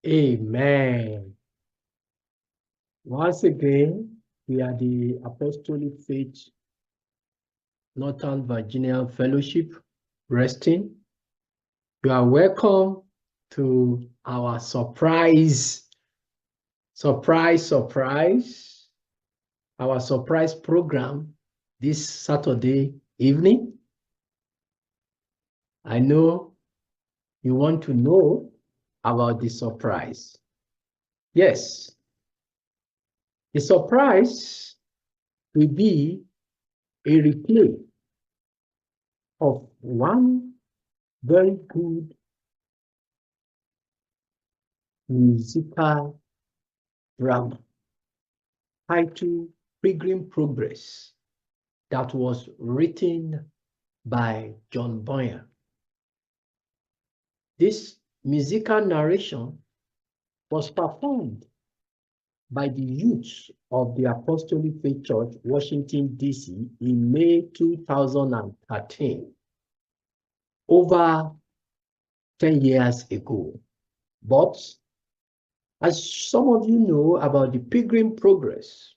Amen. Once again, we are the Apostolic Faith Northern Virginia Fellowship, Reston. You are welcome to our surprise program this Saturday evening. I know you want to know about the surprise. Yes, the surprise will be a replay of one very good musical drama titled Pilgrim Progress that was written by John Boyer. This musical narration was performed by the youth of the Apostolic Faith Church, Washington, D.C. in May 2013, over 10 years ago. But as some of you know about the Pilgrim Progress,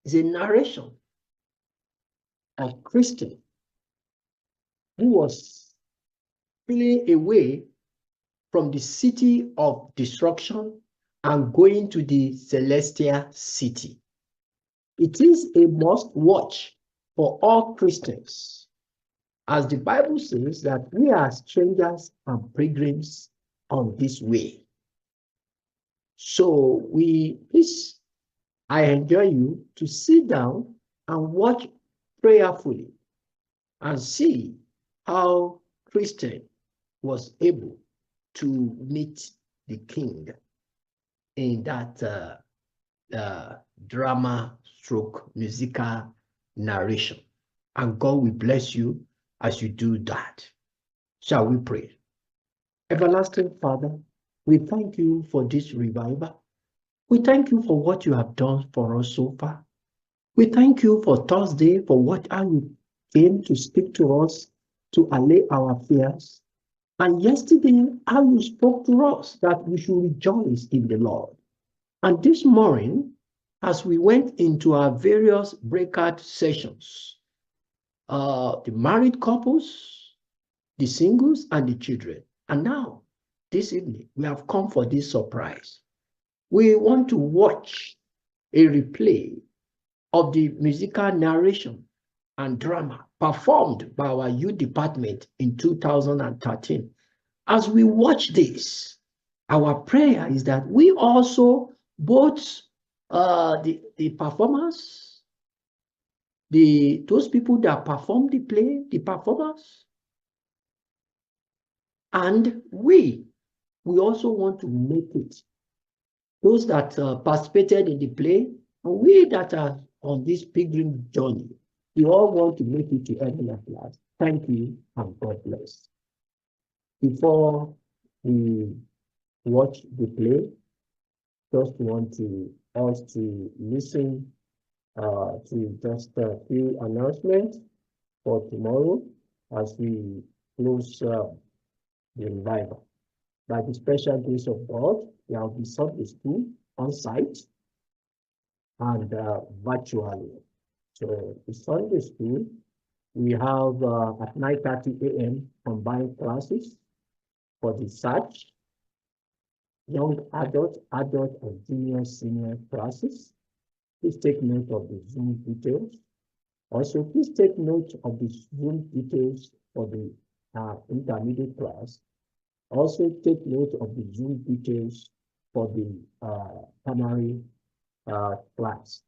it's a narration of a Christian who was feeling away from the city of destruction and going to the celestial city. It is a must watch for all Christians, as the Bible says that we are strangers and pilgrims on this way. So please, I enjoy you to sit down and watch prayerfully and see how Christian was able to meet the king in that drama stroke musical narration. And God will bless you as you do that. Shall we pray? Everlasting Father, we thank you for this revival. We thank you for what you have done for us so far. We thank you for Thursday, for how you came to speak to us, to allay our fears. And yesterday, how you spoke to us that we should rejoice in the Lord. And this morning, as we went into our various breakout sessions, the married couples, the singles, and the children. And now, this evening, we have come for this surprise. We want to watch a replay of the musical narration and drama performed by our youth department in 2013. As we watch this, our prayer is that we also, both the performers, those people that perform the play, the performers, and we also want to make it. Those that participated in the play, and we that are on this pilgrim journey, we all want to make it to heaven at last. Thank you, and God bless. Before we watch the play, just want us to listen to just a few announcements for tomorrow as we close the revival. By the special grace of God, there will be Sunday school on site and virtually. So the Sunday school, we have at 9:30 a.m. combined classes for the search, young adult, and junior, senior classes. Please take note of the Zoom details. Also, please take note of the Zoom details for the intermediate class. Also, take note of the Zoom details for the primary class.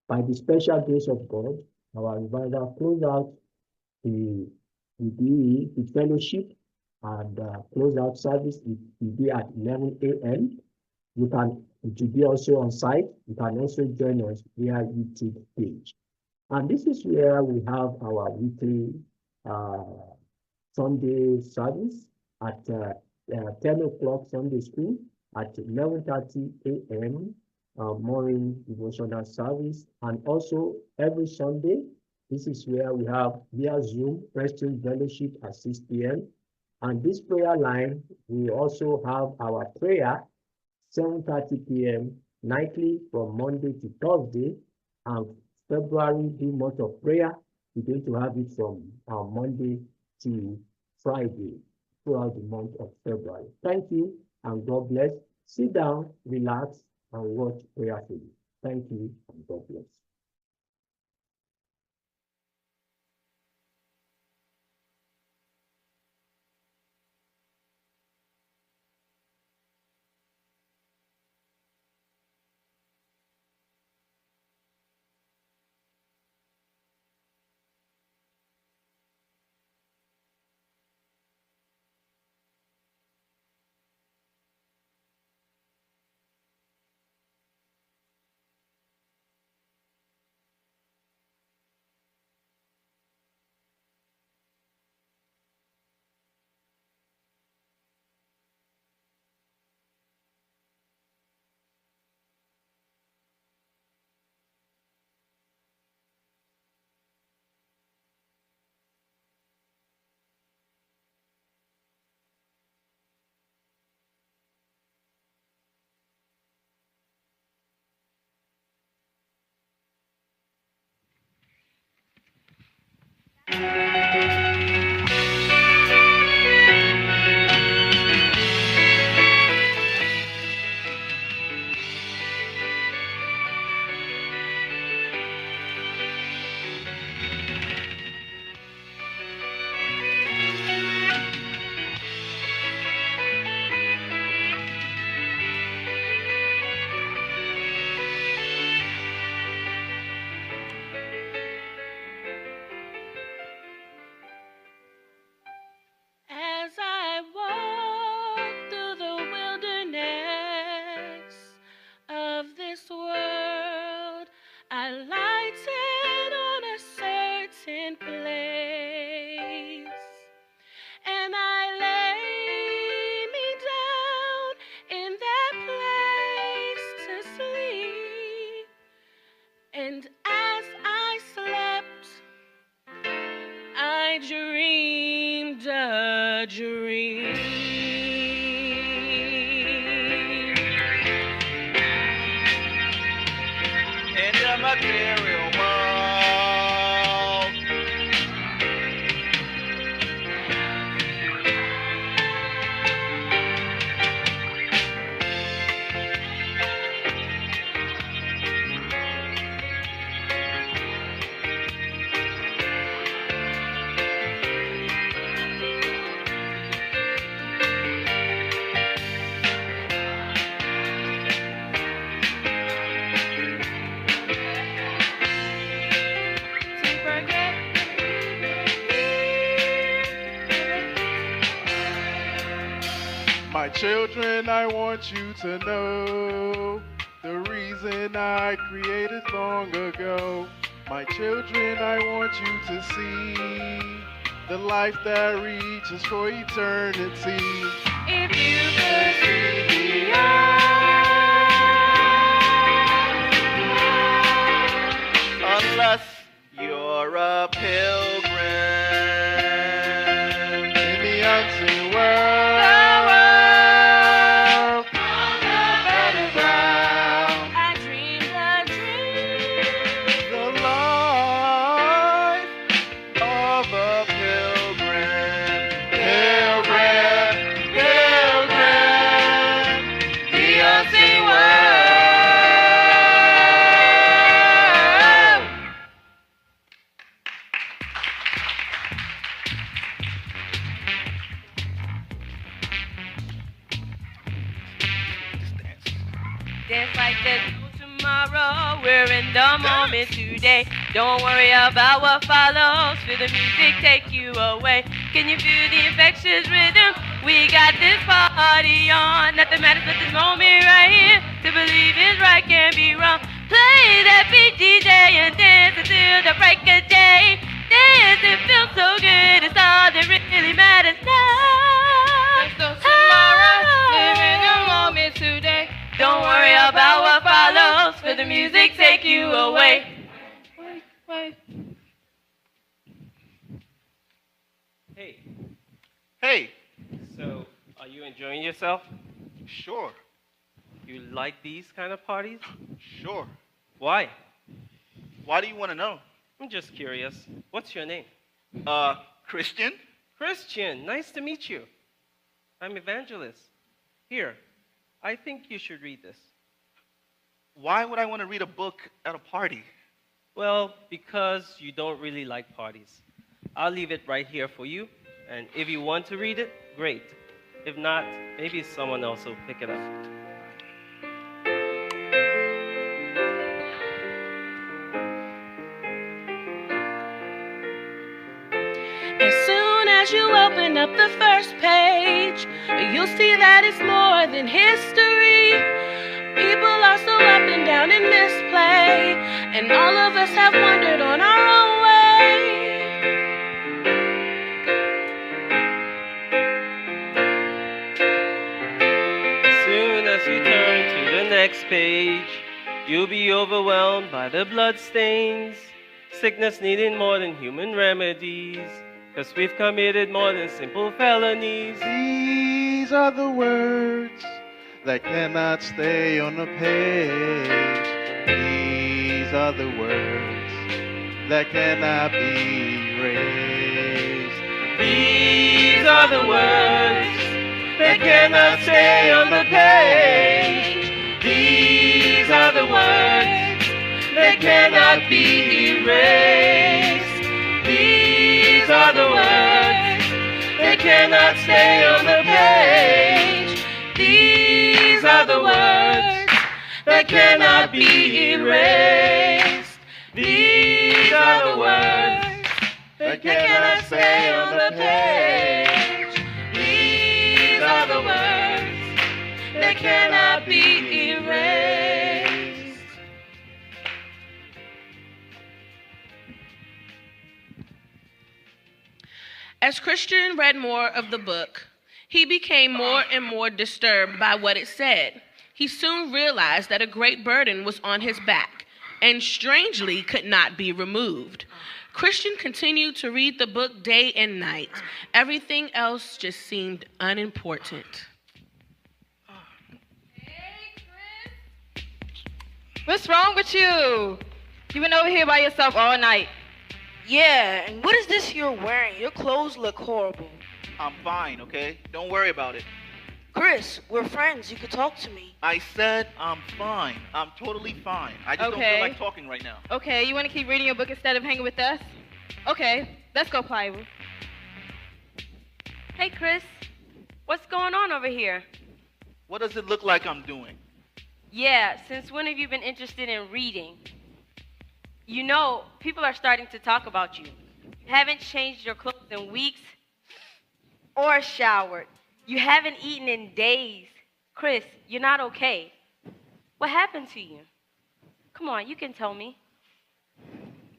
By the special grace of God, our revival close out the fellowship and close out service. It will be at 11 a.m. It will be also on site. You can also join us via YouTube page. And this is where we have our weekly Sunday service at 10 o'clock Sunday school, at 11:30 a.m. Morning devotional service, and also every Sunday. This is where we have via Zoom Reston Fellowship at 6 p.m. And this prayer line, we also have our prayer 7:30 p.m. nightly from Monday to Thursday. And February, the month of prayer, we're going to have it from Monday to Friday throughout the month of February. Thank you and God bless. Sit down, relax, and watch prayerfully. Thank you and God bless. As I walk through the wilderness of this world, I lighted on a certain place, and I lay me down in that place to sleep. And as I slept, I dreamed a dream. In the material world, To forget my children, I want you to know the reason I created long ago. My children, I want you to see the life that reaches for eternity. if you could see beyond. Unless you're a pilgrim in the unseen world, On the battleground, I dreamed a dream. the life of a pilgrim, pilgrim, pilgrim, the unseen world. Dance like there's no tomorrow. We're in the moment today. Don't worry about what follows. Feel the music take you away. Can you feel the infectious rhythm? We got this party on. Nothing matters but this moment right here. To believe is right, can't be wrong. Play that beat, DJ, and dance until the break of day. Dance, it feels so good. It's all that really matters now. There's no tomorrow, live in the moment today. Don't worry about what follows. Feel the music take you away. Wait. Hey, Are you enjoying yourself? Sure. You like these kind of parties? Sure. Why? Why do you want to know? I'm just curious. What's your name? Christian? Christian, nice to meet you. I'm Evangelist. Here, I think you should read this. Why would I want to read a book at a party? Well, because you don't really like parties. I'll leave it right here for you, and if you want to read it, great. If not, maybe someone else will pick it up. As soon as you open up the first page, you'll see that it's more than history. People are so up and down in misplay, and all of us have wandered on our own way. As soon as you turn to the next page, you'll be overwhelmed by the bloodstains. Sickness needing more than human remedies, 'cause we've committed more than simple felonies. These are the words that cannot stay on the page. These are the words that cannot be erased. These are the words that cannot stay on the page. These are the words that cannot be erased. These are the words that cannot stay on the page. These are the words that cannot be erased. These are the words that cannot stay on the page. These are the words that cannot be erased. As Christian read more of the book, he became more and more disturbed by what it said. He soon realized that a great burden was on his back and strangely could not be removed. Christian continued to read the book day and night. Everything else just seemed unimportant. Hey, Chris. What's wrong with you? You've been over here by yourself all night. Yeah, and what is this you're wearing? Your clothes look horrible. I'm fine, okay? Don't worry about it. Chris, we're friends. You could talk to me. I said I'm fine. I'm totally fine. I just don't Okay. feel like talking right now. Okay, you want to keep reading your book instead of hanging with us? Okay, let's go, Pliable. Hey, Chris. What's going on over here? What does it look like I'm doing? Yeah, since when have you been interested in reading? You know, people are starting to talk about you. You haven't changed your clothes in weeks or showered. You haven't eaten in days. Chris, you're not okay. What happened to you? Come on, you can tell me.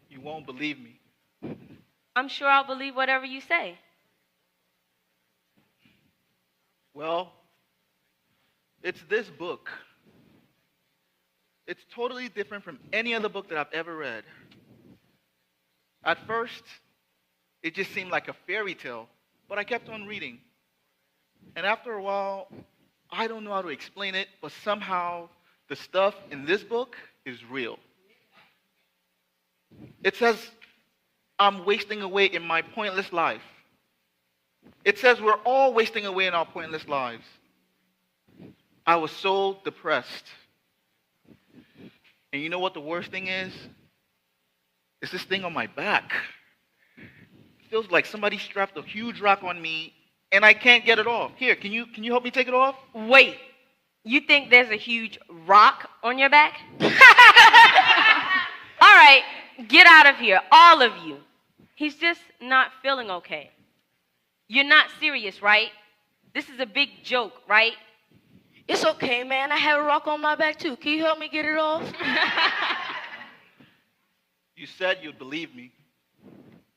You won't believe me. I'm sure I'll believe whatever you say. Well, it's this book. It's totally different from any other book that I've ever read. At first, it just seemed like a fairy tale, but I kept on reading. And after a while, I don't know how to explain it, but somehow the stuff in this book is real. It says I'm wasting away in my pointless life. It says we're all wasting away in our pointless lives. I was so depressed. And you know what the worst thing is? It's this thing on my back. It feels like somebody strapped a huge rock on me and I can't get it off. Here, can you help me take it off? Wait, you think there's a huge rock on your back? All right, get out of here, all of you. He's just not feeling okay. You're not serious, right? This is a big joke, right? It's okay, man. I have a rock on my back, too. Can you help me get it off? You said you'd believe me.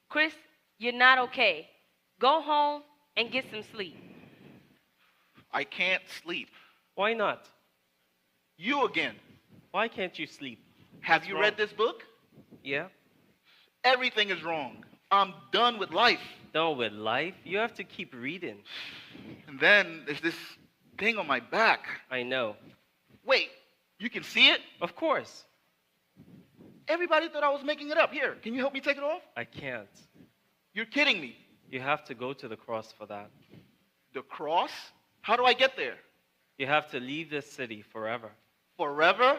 Chris, you're not okay. Go home and get some sleep. I can't sleep. Why not? You again. Why can't you sleep? Have What's you wrong? read this book? Yeah? Everything is wrong. I'm done with life. done with life, you have to keep reading. And then there's this thing on my back. I know. Wait, you can see it? Of course. Everybody thought I was making it up. Here, can you help me take it off? I can't. You're kidding me. You have to go to the cross for that. The cross? How do I get there? You have to leave this city forever. Forever?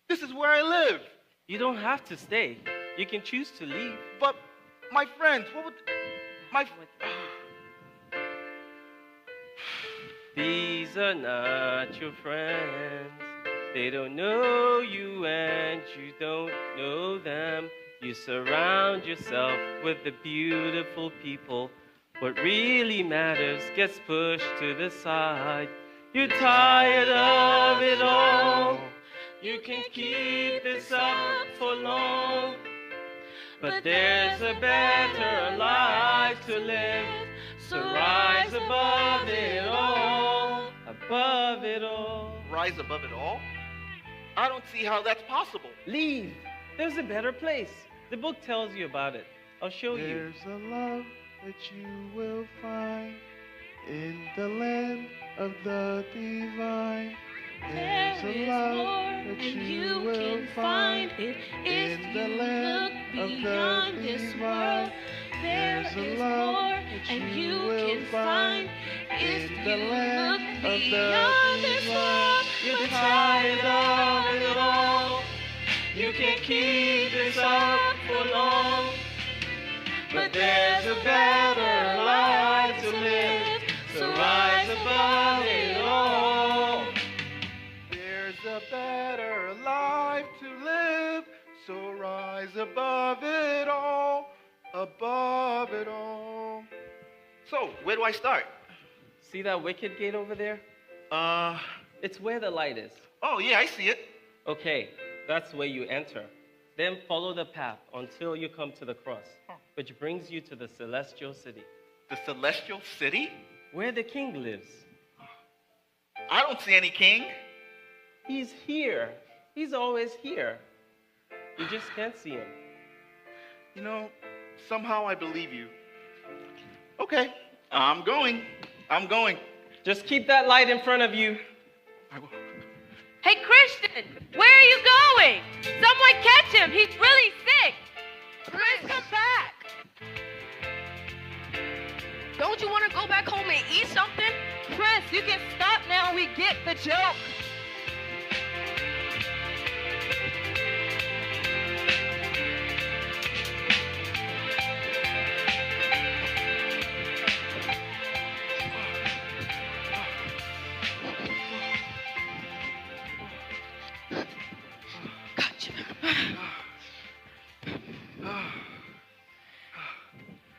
This is where I live. You don't have to stay. You can choose to leave. But my friends, what would my These are not your friends. They don't know you and you don't know them. You surround yourself with the beautiful people. What really matters gets pushed to the side. You're tired of it all. You can keep this up for long. But there's a better life to live. So rise above it all. Above it all. rise above it all? I don't see how that's possible. Leave. There's a better place. The book tells you about it. I'll show you. There's a love that you will find in the land of the divine. There's a love that you will find in the land of the divine. There's a love that you will find in the land of the divine. You're tired of it all. You can't keep this up for long. But there's a better life to live. So rise above it all. There's a better life to live, so rise above it all, above it all. So, where do I start? See that wicket gate over there? It's where the light is. Oh yeah, I see it. Okay, that's where you enter. Then follow the path until you come to the cross, which brings you to the celestial city, The celestial city? where the king lives. I don't see any king. He's here. He's always here. You just can't see him. You know, somehow I believe you. Okay, I'm going. I'm going. Just keep that light in front of you. I will. Hey, Christian, where are you going? Someone catch him. He's really sick. Chris, come back. Don't you want to go back home and eat something? Chris, you can stop now. We get the joke.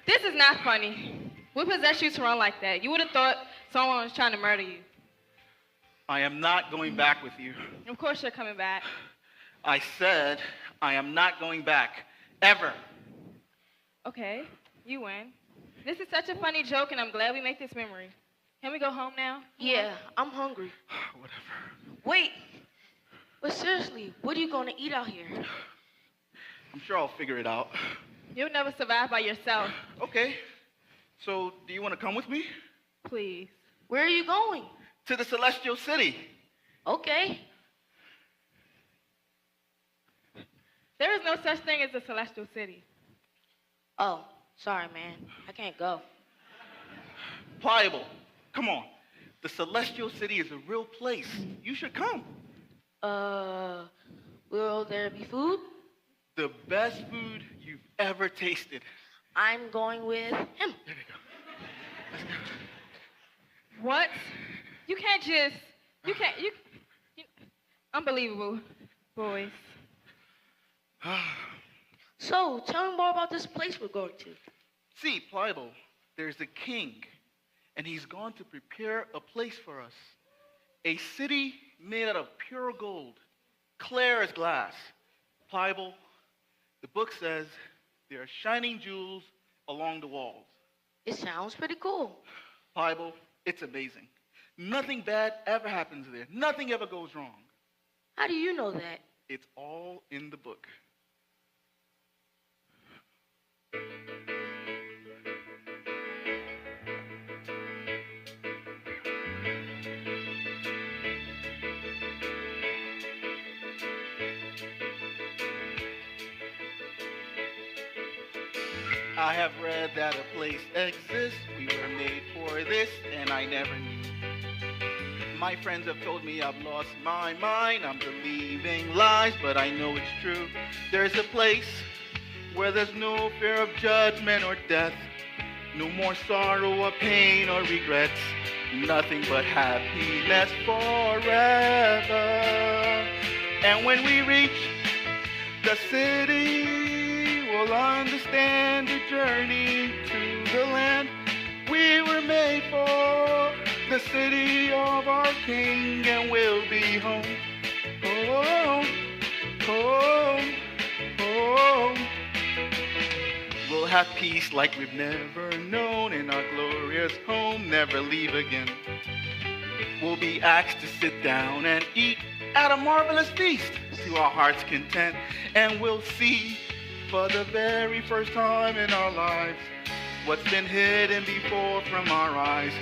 This is not funny. What possessed you to run like that? You would have thought someone was trying to murder you. I am not going back with you. Of course you're coming back. I said I am not going back. Ever. Okay, you win. This is such a funny joke, and I'm glad we make this memory. Can we go home now? Yeah, I'm hungry. Whatever. Wait. But seriously, what are you going to eat out here? I'm sure I'll figure it out. You'll never survive by yourself. Okay. So, do you want to come with me? Please. Where are you going? To the celestial city. Okay. There is no such thing as a celestial city. Oh, sorry, man. I can't go. Pliable. Come on. The celestial city is a real place. You should come. Will there be food? The best food you've ever tasted. I'm going with him. There we go. What? You can't just, you, unbelievable, boys. So, tell me more about this place we're going to. See, Pliable, there's a king, and he's gone to prepare a place for us. A city made out of pure gold, clear as glass. Pliable, the book says there are shining jewels along the walls. It sounds pretty cool. Pliable, it's amazing. Nothing bad ever happens there. Nothing ever goes wrong. How do you know that? It's all in the book. I have read that a place exists. We were made for this, and I never knew. My friends have told me I've lost my mind. I'm believing lies, but I know it's true. There's a place where there's no fear of judgment or death. No more sorrow or pain or regrets. Nothing but happiness forever. And when we reach the city, we'll understand the journey to the land we were made for. The city of our King, and we'll be home. Home, home, home. We'll have peace like we've never known in our glorious home, never leave again. We'll be asked to sit down and eat at a marvelous feast to our heart's content, and we'll see for the very first time in our lives what's been hidden before from our eyes.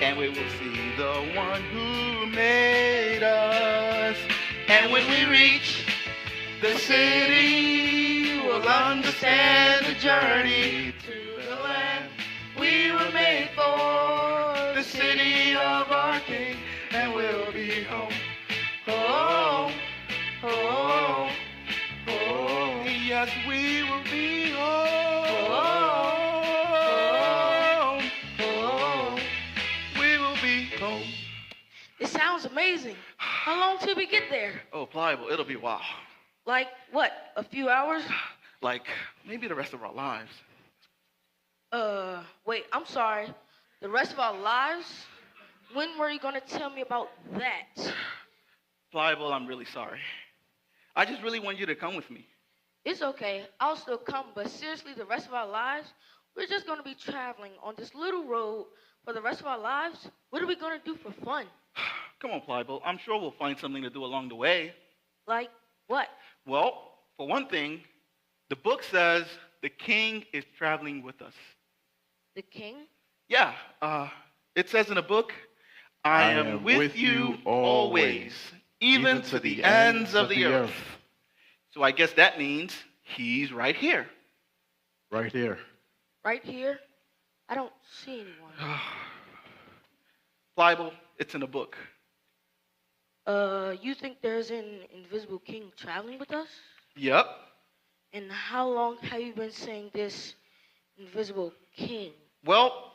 And we will see the one who made us. And when we reach the city, we'll understand the journey to the land we were made for. The city of our King, and we'll be home. Home, home, home. Yes, we will be home. Home, home. We will be home. It sounds amazing. How long till we get there? Oh, Pliable, it'll be a while. Like, what, a few hours? Like, maybe the rest of our lives. Wait, I'm sorry. The rest of our lives? When were you gonna tell me about that? Pliable, I'm really sorry. I just really want you to come with me. It's okay, I'll still come, but seriously, the rest of our lives? We're just gonna be traveling on this little road for the rest of our lives? What are we gonna do for fun? Come on, Pliable. I'm sure we'll find something to do along the way. Like what? Well, for one thing, the book says the king is traveling with us. The king? Yeah, it says in the book, I am with you always, even to the ends of the earth. So I guess that means he's right here. Right here. Right here? I don't see anyone. Pliable, it's in the book. You think there's an invisible king traveling with us? Yep. And how long have you been saying this invisible king? Well,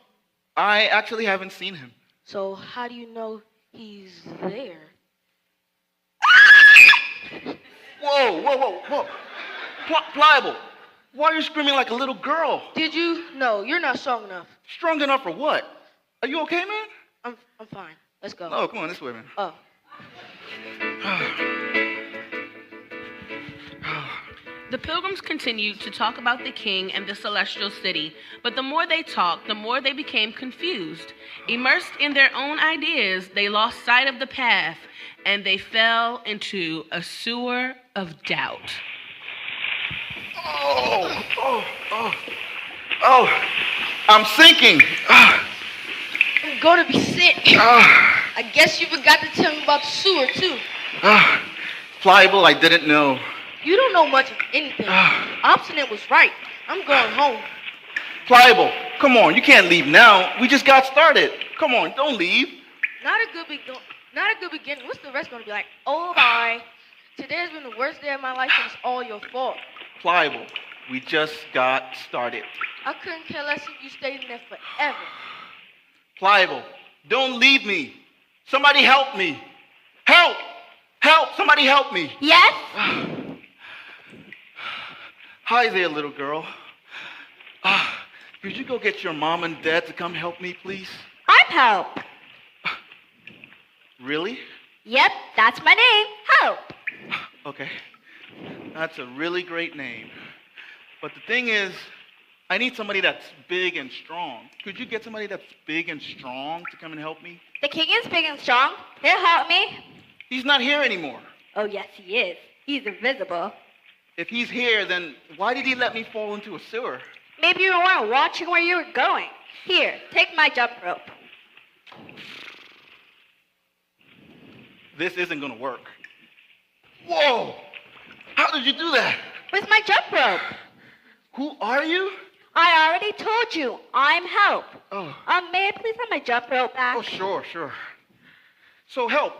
I actually haven't seen him. So how do you know he's there? Whoa, whoa, whoa, whoa. Pliable, why are you screaming like a little girl? Did you? No, you're not strong enough. Strong enough for what? Are you okay, man? I'm fine. Let's go. No, come on, this way, man. Oh. The pilgrims continued to talk about the king and the celestial city, but the more they talked, the more they became confused. Immersed in their own ideas, they lost sight of the path, and they fell into a sewer of doubt. Oh, I'm sinking. I'm gonna be sick. I guess you forgot to tell me about the sewer, too. Pliable, I didn't know. You don't know much of anything. Obstinate was right. I'm going home. Pliable, come on, you can't leave now. We just got started. Come on, don't leave. Not a good beginning. What's the rest gonna be like? Oh, bye. Today's been the worst day of my life, and it's all your fault. Pliable, we just got started. I couldn't care less if you stayed in there forever. Pliable, don't leave me. Somebody help me. Help! Help! Somebody help me. Yes? Hi there, little girl. Could you go get your mom and dad to come help me, please? I'm Hope. Really? Yep, that's my name, Hope. Okay. That's a really great name. But the thing is, I need somebody that's big and strong. Could you get somebody that's big and strong to come and help me? The king is big and strong. He'll help me. He's not here anymore. Oh, yes, he is. He's invisible. If he's here, then why did he let me fall into a sewer? Maybe you weren't watching where you were going. Here, take my jump rope. This isn't gonna work. Whoa! How did you do that? With my jump rope. Who are you? I already told you, I'm Help. Oh. May I please have my jump rope back? Oh, sure. So, Help,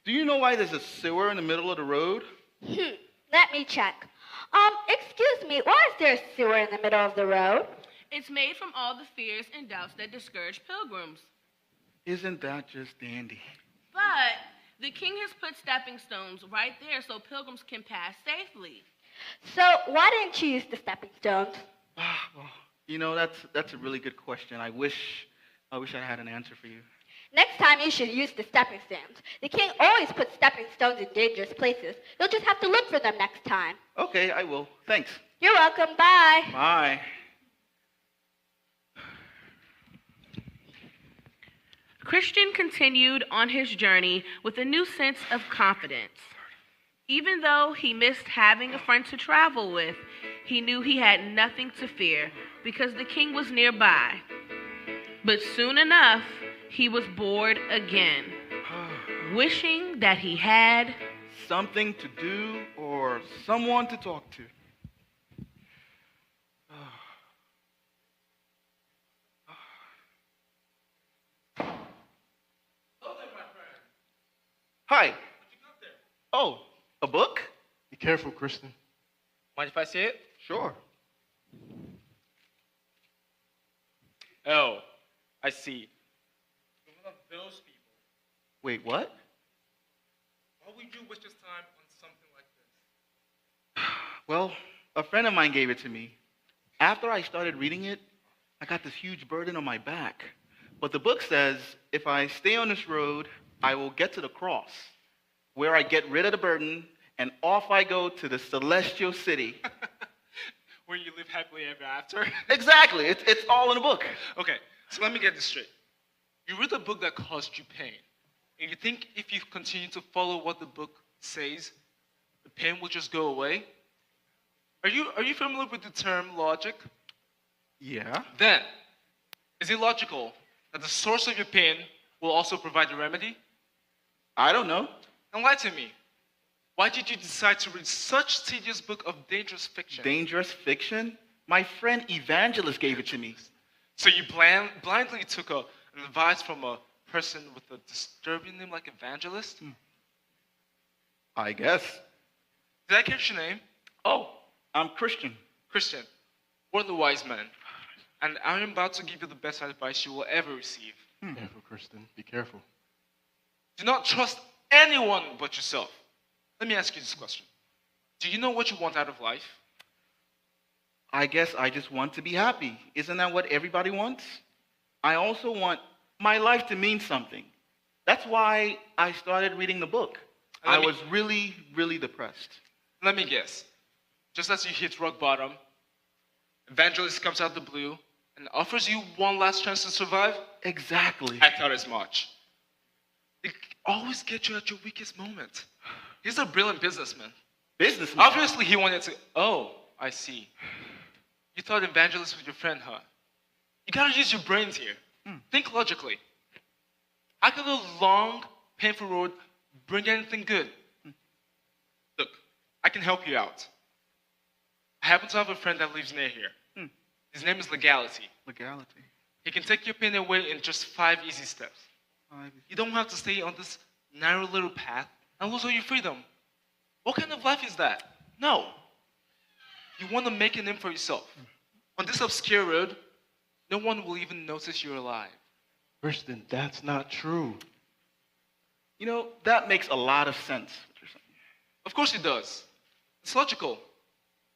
do you know why there's a sewer in the middle of the road? Let me check. Excuse me, why is there a sewer in the middle of the road? It's made from all the fears and doubts that discourage pilgrims. Isn't that just dandy? But the king has put stepping stones right there so pilgrims can pass safely. So why didn't you use the stepping stones? Well, that's a really good question. I wish I had an answer for you. Next time you should use the stepping stones. The king always puts stepping stones in dangerous places. You'll just have to look for them next time. Okay, I will. Thanks. You're welcome. Bye. Bye. Christian continued on his journey with a new sense of confidence. Even though he missed having a friend to travel with, he knew he had nothing to fear because the king was nearby. But soon enough, he was bored again, wishing that he had something to do or someone to talk to. Hi. What you got there? Oh, a book? Be careful, Kristen. Mind if I see it? Sure. Oh, I see. You're one of those people. Wait, what? Why would you waste your time on something like this? Well, a friend of mine gave it to me. After I started reading it, I got this huge burden on my back. But the book says if I stay on this road, I will get to the cross, where I get rid of the burden, and off I go to the celestial city. Where you live happily ever after? Exactly. It's all in the book. Okay, so let me get this straight. You read a book that caused you pain, and you think if you continue to follow what the book says, the pain will just go away? Are you familiar with the term logic? Yeah. Then, is it logical that the source of your pain will also provide the remedy? I don't know. Now lie to me. Why did you decide to read such tedious book of dangerous fiction? Dangerous fiction? My friend Evangelist gave it to me. So you blindly took an advice from a person with a disturbing name like Evangelist? I guess. Did I catch your name? Oh, I'm Christian. Christian, we're the wise men. And I am about to give you the best advice you will ever receive. Be careful, Kristen. Be careful. Do not trust anyone but yourself. Let me ask you this question. Do you know what you want out of life? I guess I just want to be happy. Isn't that what everybody wants? I also want my life to mean something. That's why I started reading the book. I was really, really depressed. Let me guess. Just as you hit rock bottom, Evangelist comes out the blue and offers you one last chance to survive? Exactly. I thought as much. It always gets you at your weakest moment. He's a brilliant businessman. Businessman? Obviously, he wanted to... Oh, I see. You thought Evangelist was your friend, huh? You gotta use your brains here. Think logically. How could a long, painful road bring anything good? Look, I can help you out. I happen to have a friend that lives near here. His name is Legality. Legality. He can take your pain away in just 5 easy steps. You don't have to stay on this narrow little path and lose all your freedom. What kind of life is that? No. You want to make a name for yourself. On this obscure road, no one will even notice you're alive. Kristen, that's not true. You know, that makes a lot of sense. Of course it does. It's logical.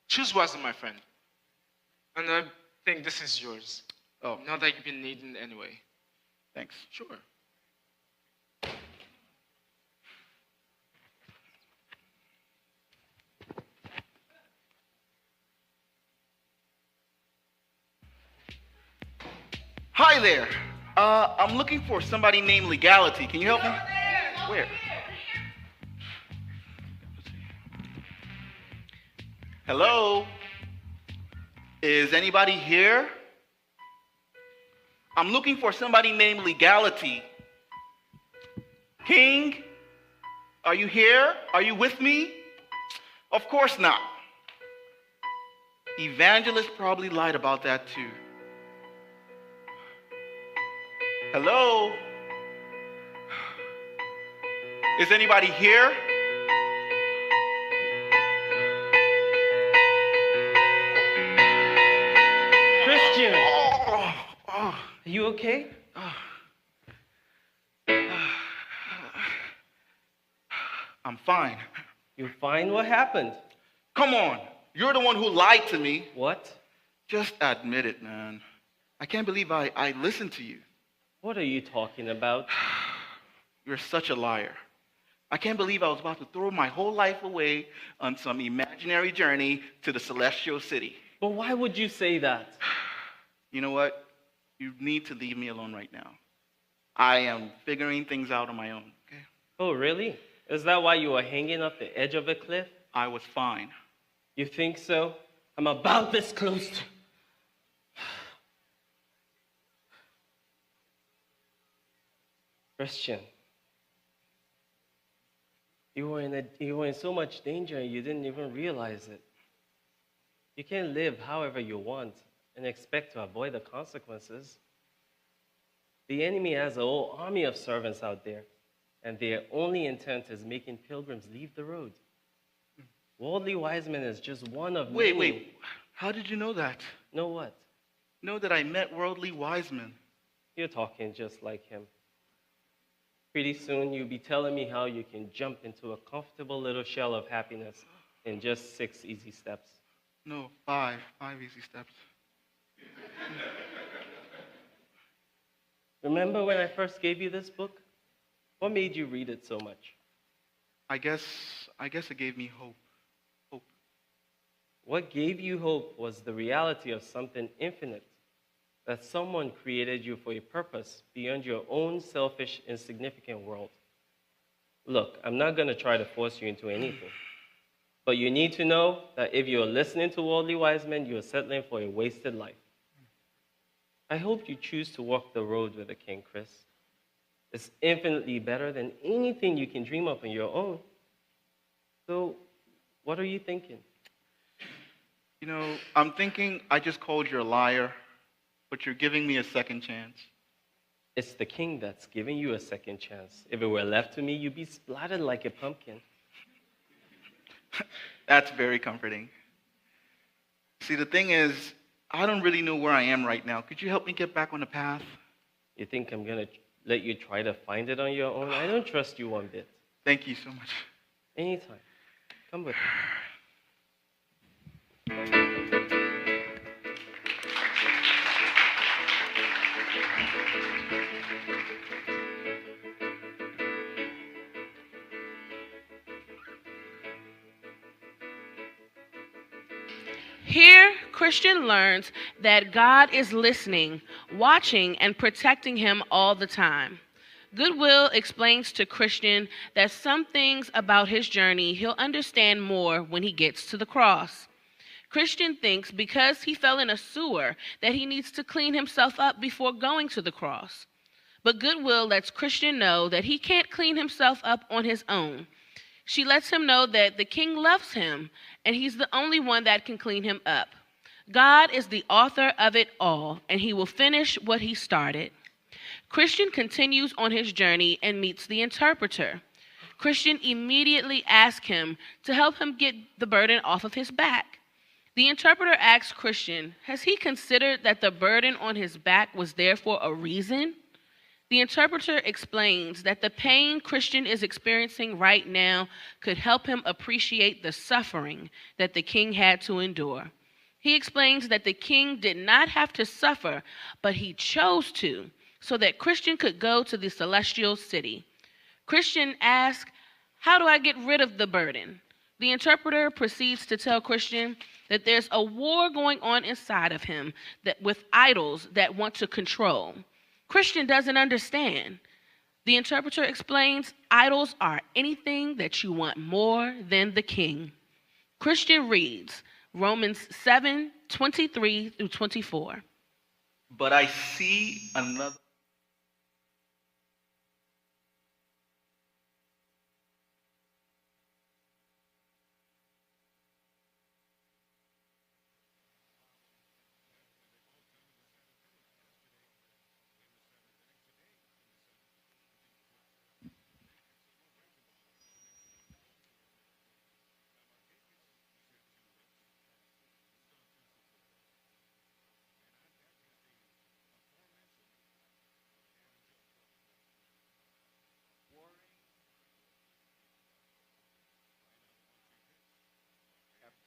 Choose wisely, my friend. And I think this is yours. Oh. Now that you've been needing it anyway. Thanks. Sure. Hi there. I'm looking for somebody named Legality. Can you help me? Where? Hello? Is anybody here? I'm looking for somebody named Legality. King? Are you here? Are you with me? Of course not. Evangelist probably lied about that too. Hello? Is anybody here? Christian, Oh, are you okay? I'm fine. You fine? What happened? Come on. You're the one who lied to me. What? Just admit it, man. I can't believe I listened to you. What are you talking about? You're such a liar. I can't believe I was about to throw my whole life away on some imaginary journey to the celestial city. But why would you say that? You know what? You need to leave me alone right now. I am figuring things out on my own, okay? Oh, really? Is that why you were hanging off the edge of a cliff? I was fine. You think so? I'm about this close to... Christian, you were in so much danger and you didn't even realize it. You can't live however you want and expect to avoid the consequences. The enemy has a whole army of servants out there, and their only intent is making pilgrims leave the road. Worldly wise men is just one of many. Wait. How did you know that? Know what? Know that I met worldly wise men. You're talking just like him. Pretty soon you'll be telling me how you can jump into a comfortable little shell of happiness in just 6 easy steps. No, 5 easy steps. Remember when I first gave you this book? What made you read it so much? I guess it gave me hope. What gave you hope was the reality of something infinite, that someone created you for a purpose beyond your own selfish, insignificant world. Look, I'm not going to try to force you into anything, but you need to know that if you're listening to worldly wise men, you're settling for a wasted life. I hope you choose to walk the road with the King, Chris. It's infinitely better than anything you can dream of on your own. So, what are you thinking? You know, I'm thinking I just called you a liar, but you're giving me a second chance. It's the King that's giving you a second chance. If it were left to me, you'd be splattered like a pumpkin. That's very comforting. See, the thing is, I don't really know where I am right now. Could you help me get back on the path? You think I'm going to let you try to find it on your own? I don't trust you one bit. Thank you so much. Anytime. Come with me. Here, Christian learns that God is listening, watching, and protecting him all the time. Goodwill explains to Christian that some things about his journey he'll understand more when he gets to the cross. Christian thinks because he fell in a sewer that he needs to clean himself up before going to the cross. But Goodwill lets Christian know that he can't clean himself up on his own. She lets him know that the King loves him, and he's the only one that can clean him up. God is the author of it all, and he will finish what he started. Christian continues on his journey and meets the interpreter. Christian immediately asks him to help him get the burden off of his back. The interpreter asks Christian, has he considered that the burden on his back was there for a reason? The interpreter explains that the pain Christian is experiencing right now could help him appreciate the suffering that the King had to endure. He explains that the King did not have to suffer, but he chose to, so that Christian could go to the celestial city. Christian asks, how do I get rid of the burden? The interpreter proceeds to tell Christian that there's a war going on inside of him with idols that want to control. Christian doesn't understand. The interpreter explains idols are anything that you want more than the King. Christian reads Romans 7:23-24. But I see another.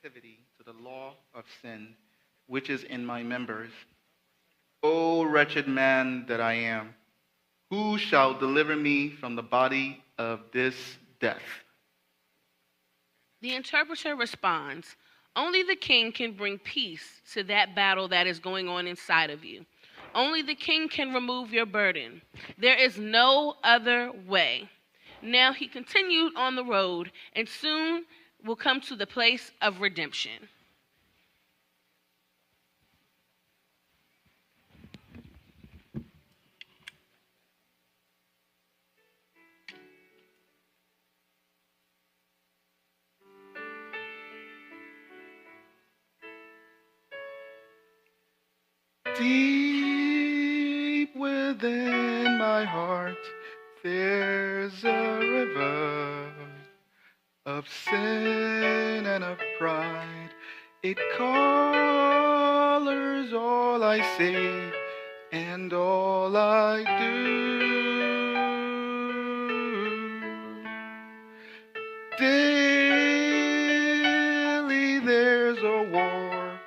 captivity to the law of sin, which is in my members. O wretched man that I am, who shall deliver me from the body of this death? The interpreter responds, only the king can bring peace to that battle that is going on inside of you. Only the king can remove your burden. There is no other way. Now he continued on the road and soon will come to the place of redemption. Deep within my heart, there's a river of sin and of pride. It colors all I say and all I do. Daily there's a war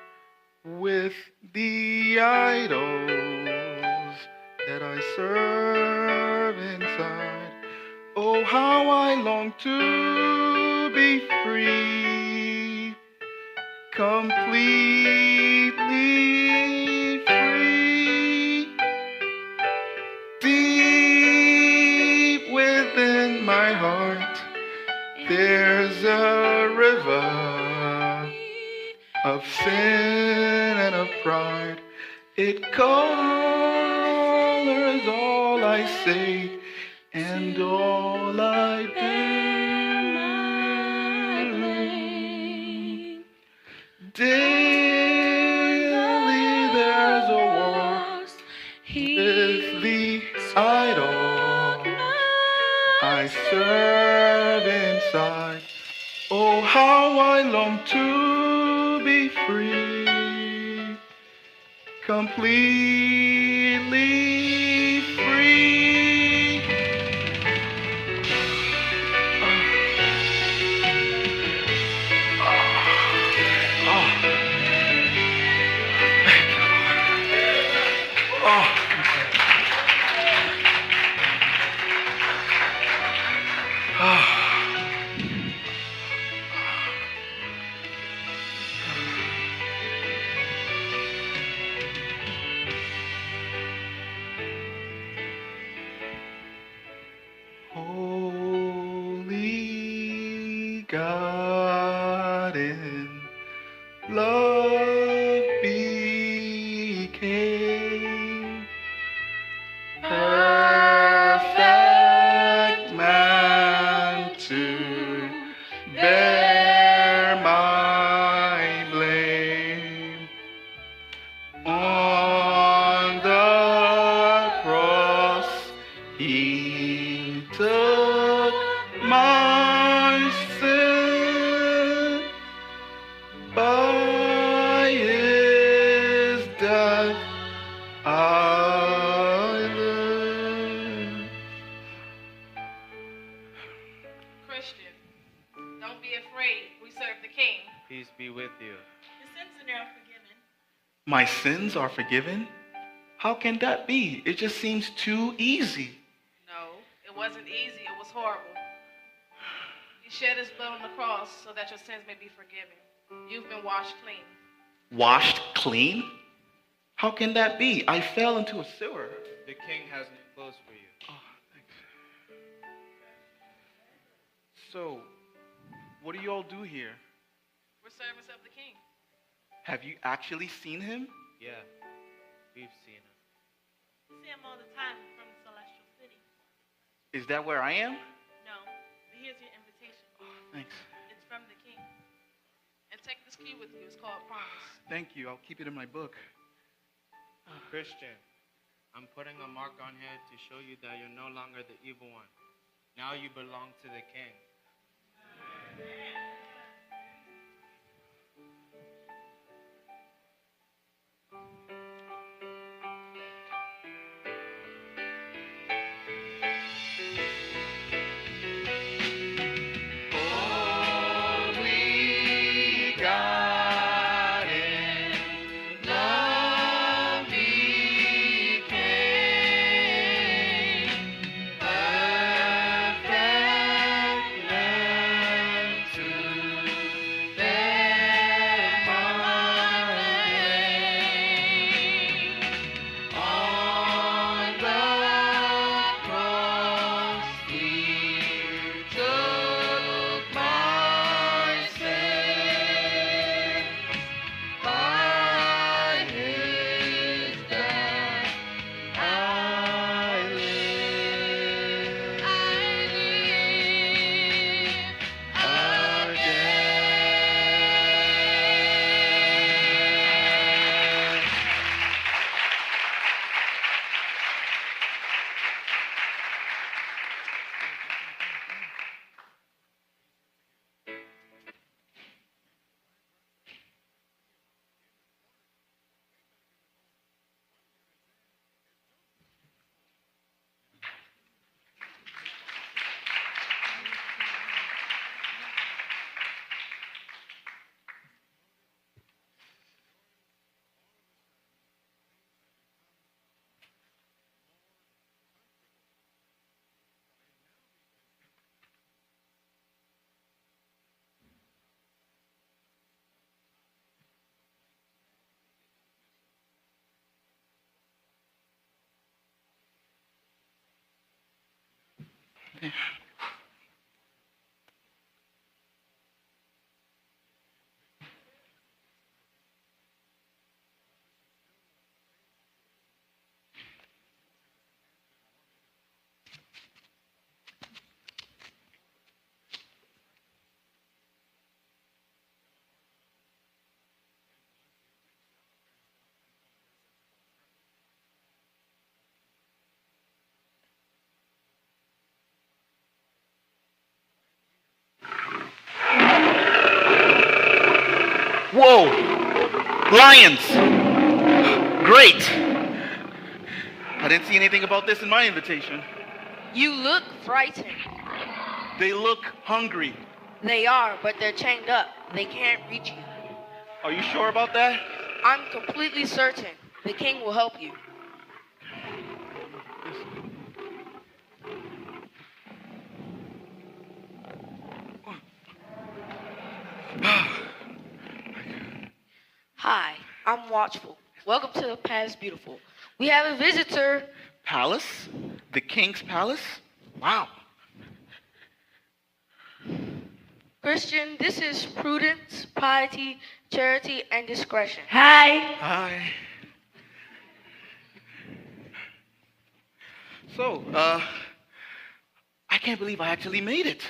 with the idols that I serve inside. Oh, how I long to be free, completely free. Deep within my heart, there's a river of sin and of pride. It colors all I say and all I do. Daily there's a war with the idol I serve inside. Oh, how I long to be free, completely free. Holy God in love became perfect man to bear my blame. On the cross he took my sin. By his death I live. Christian, don't be afraid. We serve the King. Peace be with you. Your sins are now forgiven. My sins are forgiven? How can that be? It just seems too easy. No, it wasn't easy. It was horrible. He shed his blood on the cross so that your sins may be forgiven. You've been washed clean. Washed clean? How can that be? I fell into a sewer. The king has new clothes for you. Oh, thanks. So, what do you all do here? We're servants of the King. Have you actually seen him? Yeah, we've seen him. We see him all the time from the celestial city. Is that where I am? No, but here's your invitation. Oh, thanks. It's from the King. And take this key with you. It's called Promise. Thank you. I'll keep it in my book. Christian, I'm putting a mark on here to show you that you're no longer the evil one. Now you belong to the king. Holy God. Whoa! Lions! Great! I didn't see anything about this in my invitation. You look frightened. They look hungry. They are, but they're chained up. They can't reach you. Are you sure about that? I'm completely certain. The king will help you. Hi, I'm Watchful. Welcome to the Palace Beautiful. We have a visitor. Palace? The king's palace? Wow. Christian, this is prudence, piety, charity, and discretion. Hi. Hi. So, I can't believe I actually made it.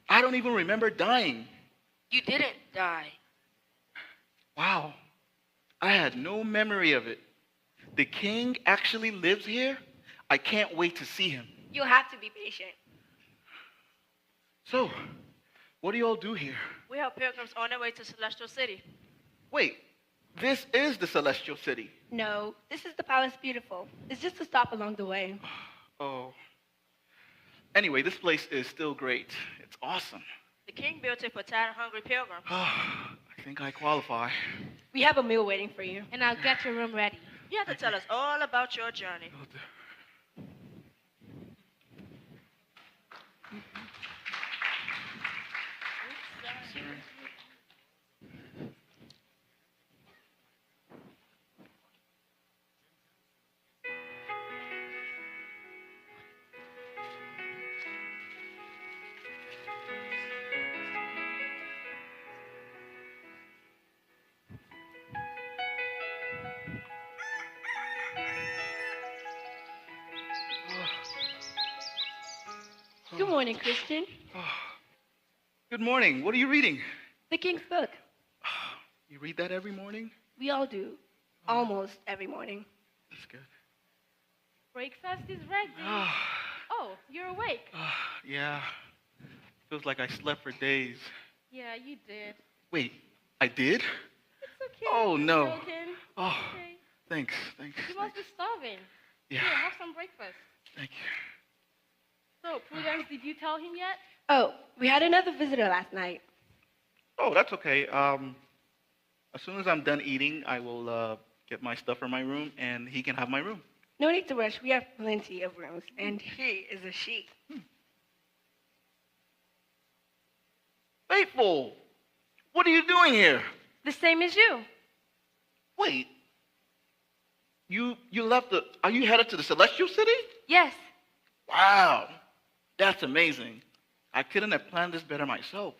I don't even remember dying. You didn't die. Wow. I had no memory of it. The king actually lives here? I can't wait to see him. You'll have to be patient. So, what do you all do here? We help pilgrims on their way to Celestial City. Wait, this is the Celestial City. No, this is the Palace Beautiful. It's just a stop along the way. Oh. Anyway, this place is still great. It's awesome. The king built it for tired and hungry pilgrims. I think I qualify. We have a meal waiting for you. And I'll get your room ready. You have to tell us all about your journey. Good morning, Christian. Good morning. What are you reading? The King's Book. You read that every morning? We all do. Almost every morning. That's good. Breakfast is ready. Oh, you're awake. Yeah. Feels like I slept for days. Yeah, you did. Wait, I did? It's okay. Oh, no. Broken. Oh, Okay. thanks. You must be starving. Yeah. Here, have some breakfast. Thank you. So, Prudence, did you tell him yet? Oh, we had another visitor last night. Oh, that's okay. As soon as I'm done eating, I will get my stuff from my room, and he can have my room. No need to rush. We have plenty of rooms, and he is a sheep. Faithful, what are you doing here? The same as you. Wait, you left the? Are you headed to the Celestial City? Yes. Wow, that's amazing. I couldn't have planned this better myself.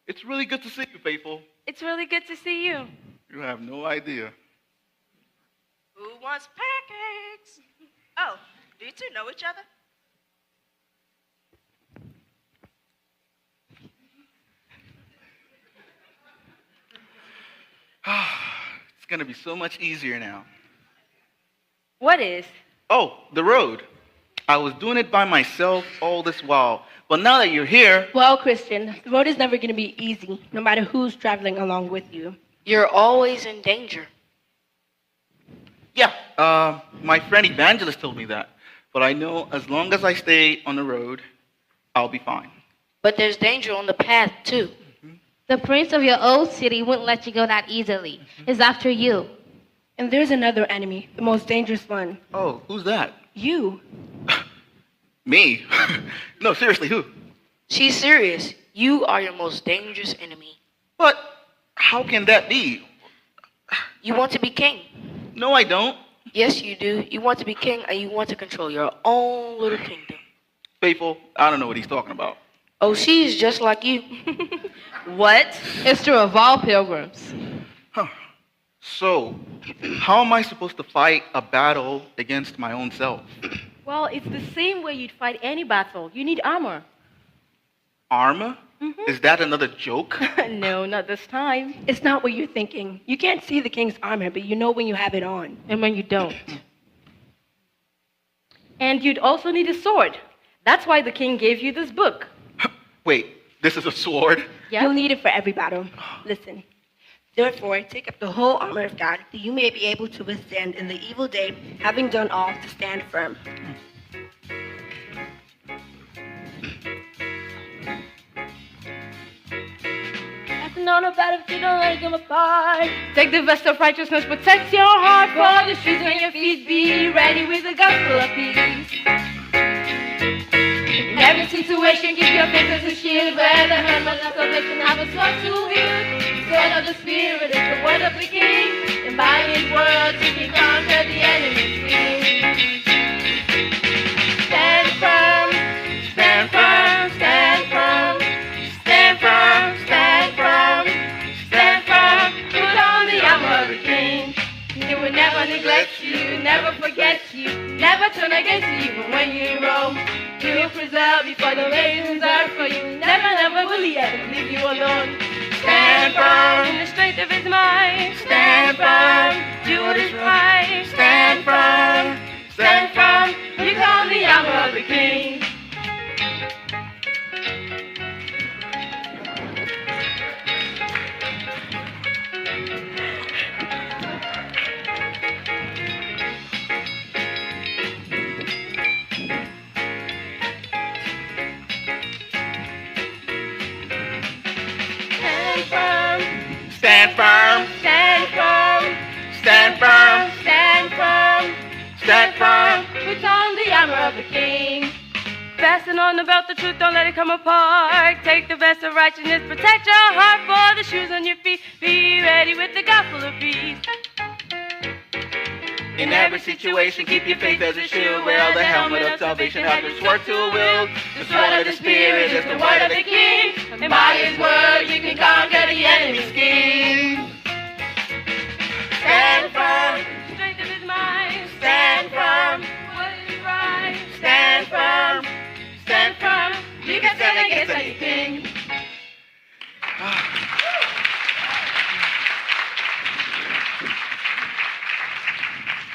It's really good to see you, Faithful. It's really good to see you. You have no idea. Who wants pancakes? Oh, do you two know each other? It's gonna be so much easier now. What is? Oh, the road. I was doing it by myself all this while. But now that you're here... Well, Christian, the road is never going to be easy, no matter who's traveling along with you. You're always in danger. Yeah, my friend Evangelist told me that. But I know as long as I stay on the road, I'll be fine. But there's danger on the path, too. The prince of your old city wouldn't let you go that easily. He's after you. And there's another enemy, the most dangerous one. Oh, who's that? You. Me? No, seriously, who? She's serious. You are your most dangerous enemy. But how can that be? You want to be king. No, I don't. Yes, you do. You want to be king and you want to control your own little kingdom. Faithful, I don't know what he's talking about. Oh, she's just like you. What? It's true of all pilgrims. So, how am I supposed to fight a battle against my own self? Well, it's the same way you'd fight any battle. You need armor. Armor? Is that another joke? No, not this time. It's not what you're thinking. You can't see the king's armor, but you know when you have it on. And when you don't. And you'd also need a sword. That's why the king gave you this book. Wait, this is a sword? Yeah. You'll need it for every battle. Listen. Therefore, take up the whole armor of God, that you may be able to withstand in the evil day, having done all to stand firm. On a battlefield, don't let them apart. Take the vest of righteousness, protect your heart. For the shoes on your feet, be ready with the gospel of peace. In every situation, keep your faith as a shield. Where the helmet of salvation have a sword to wield. The sword of the Spirit is the word of the King. And by His words, you can conquer the enemy's king. Stand firm, stand firm, stand firm, stand firm, stand firm. Stand firm, put on the armor of the King. He will never neglect you, never forget you, never turn against you even when you roam. He will preserve you for the reasons are for you. Never, never will He ever leave you alone. Stand firm in the strength of His might. Stand firm, do what is right. Stand firm, stand firm. You on the armor of the King. Stand firm. Stand firm. Stand firm. Stand firm. Stand firm. Put on the armor of the King. Fasten on the belt of truth, don't let it come apart. Take the vest of righteousness, protect your heart. For the shoes on your feet, be ready with the gospel of peace. In every situation, keep your faith as a shield. Wear the helmet of salvation, have your sword to wield. The sword of the Spirit is the word of the King. And by His word, you can conquer the enemy's scheme. Stand firm. Strength of His mind. Stand firm. What is right. Stand firm. Stand firm. You can stand against anything.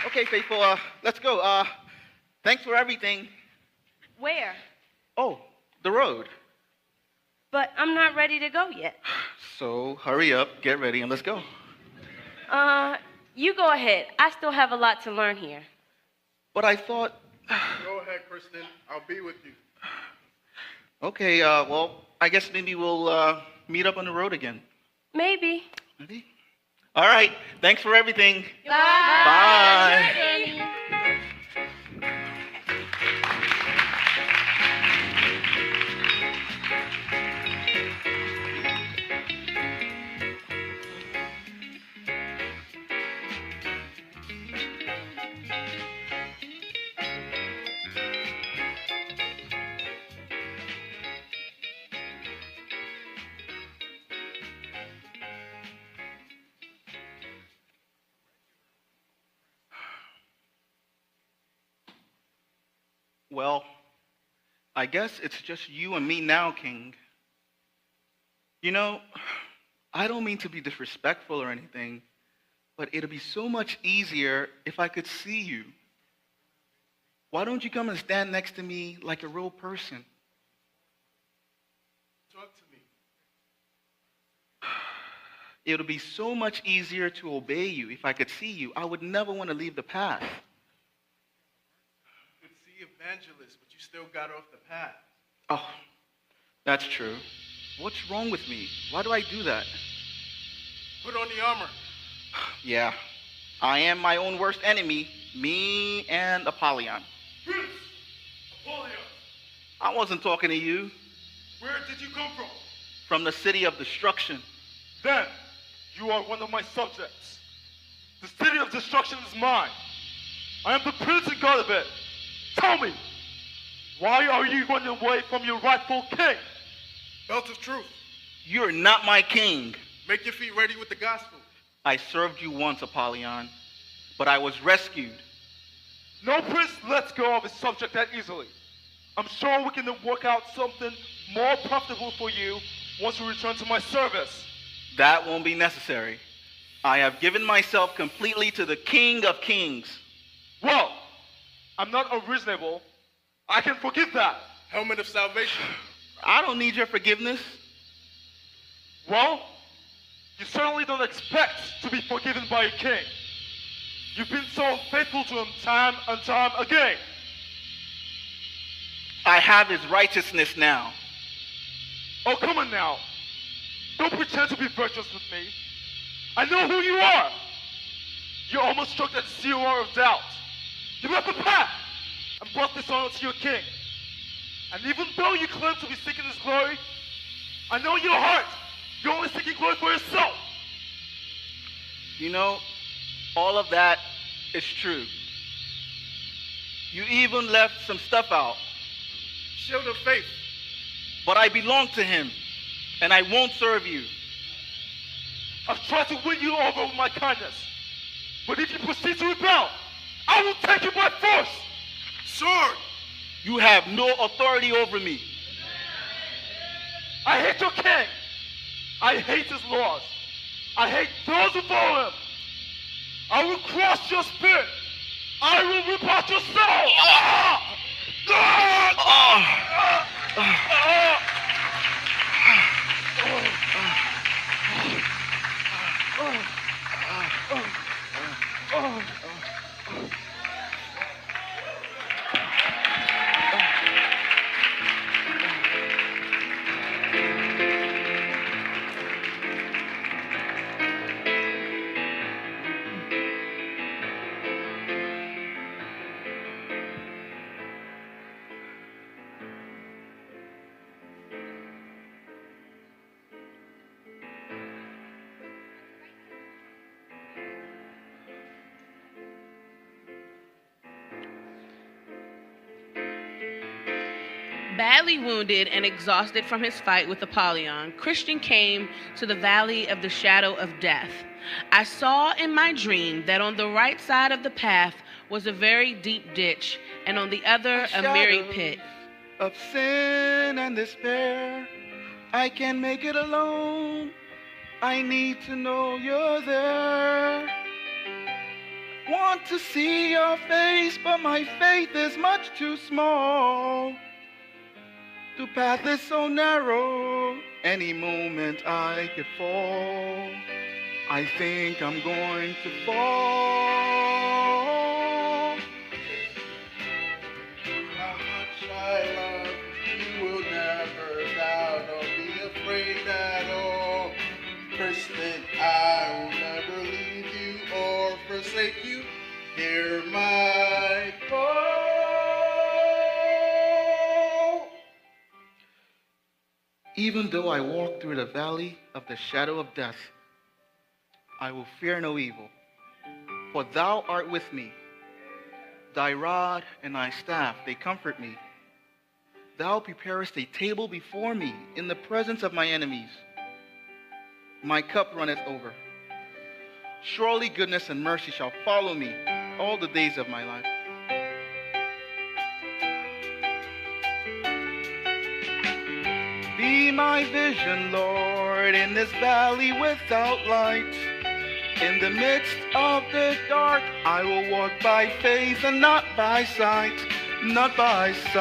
Okay, faithful, let's go. Thanks for everything. Where? Oh, the road. But I'm not ready to go yet. So hurry up, get ready, and let's go. You go ahead. I still have a lot to learn here. But I thought... Go ahead, Kristen. I'll be with you. Okay, well, I guess maybe we'll meet up on the road again. Maybe. Maybe? All right, thanks for everything. Bye. Bye. Well, I guess it's just you and me now, King. You know, I don't mean to be disrespectful or anything, but it'd be so much easier if I could see you. Why don't you come and stand next to me like a real person? Talk to me. It'll be so much easier to obey you if I could see you. I would never want to leave the path. You could see evangelist, but you still got off the path. Oh, that's true. What's wrong with me? Why do I do that? Put on the armor. Yeah, I am my own worst enemy, me and Apollyon. Prince! Apollyon! I wasn't talking to you. Where did you come from? From the city of destruction. Then, you are one of my subjects. The city of destruction is mine. I am the prince and god of it. Tell me, why are you running away from your rightful king? Belt of truth. You're not my king. Make your feet ready with the gospel. I served you once, Apollyon, but I was rescued. No prince lets go of his subject that easily. I'm sure we can work out something more profitable for you once we return to my service. That won't be necessary. I have given myself completely to the King of Kings. Well, I'm not unreasonable. I can forgive that. Helmet of salvation. I don't need your forgiveness. Well, you certainly don't expect to be forgiven by a king. You've been so unfaithful to him time and time again. I have his righteousness now. Oh, come on now. Don't pretend to be virtuous with me. I know who you are. You almost struck that zero of doubt. You left the path and brought dishonor to your king. And even though you claim to be seeking his glory, I know in your heart you're only seeking glory for yourself. You know, all of that is true. You even left some stuff out. Shield of faith. But I belong to him, and I won't serve you. I've tried to win you over with my kindness. But if you proceed to rebel, I will take you by force. Sword. You have no authority over me. I hate your king. I hate his laws. I hate those who follow him. I will crush your spirit. I will rip out your soul. Ah! Ah! Ah! Ah! Badly wounded and exhausted from his fight with Apollyon, Christian came to the valley of the shadow of death. I saw in my dream that on the right side of the path was a very deep ditch, and on the other a merry pit. Of sin and despair, I can't make it alone. I need to know you're there. Want to see your face, but my faith is much too small. The path is so narrow, any moment I could fall. I think I'm going to fall. How much I love you will never doubt. Don't be afraid at all. Kristen, I will never leave you or forsake you. Hear my call. Even though I walk through the valley of the shadow of death, I will fear no evil, for thou art with me. Thy rod and thy staff, they comfort me. Thou preparest a table before me in the presence of my enemies. My cup runneth over. Surely goodness and mercy shall follow me all the days of my life. Be my vision, Lord, in this valley without light. In the midst of the dark, I will walk by faith and not by sight. Not by sight.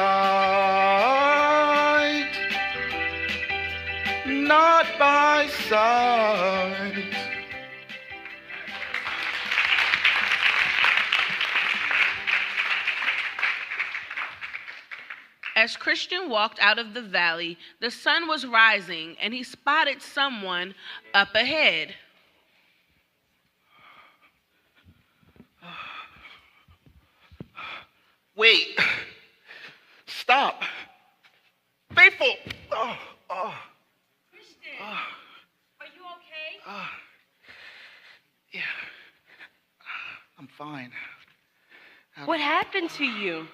Not by sight. As Christian walked out of the valley, the sun was rising, and he spotted someone up ahead. Wait. Stop. Faithful. Oh, oh. Christian, are you okay? Yeah. I'm fine. What happened to you?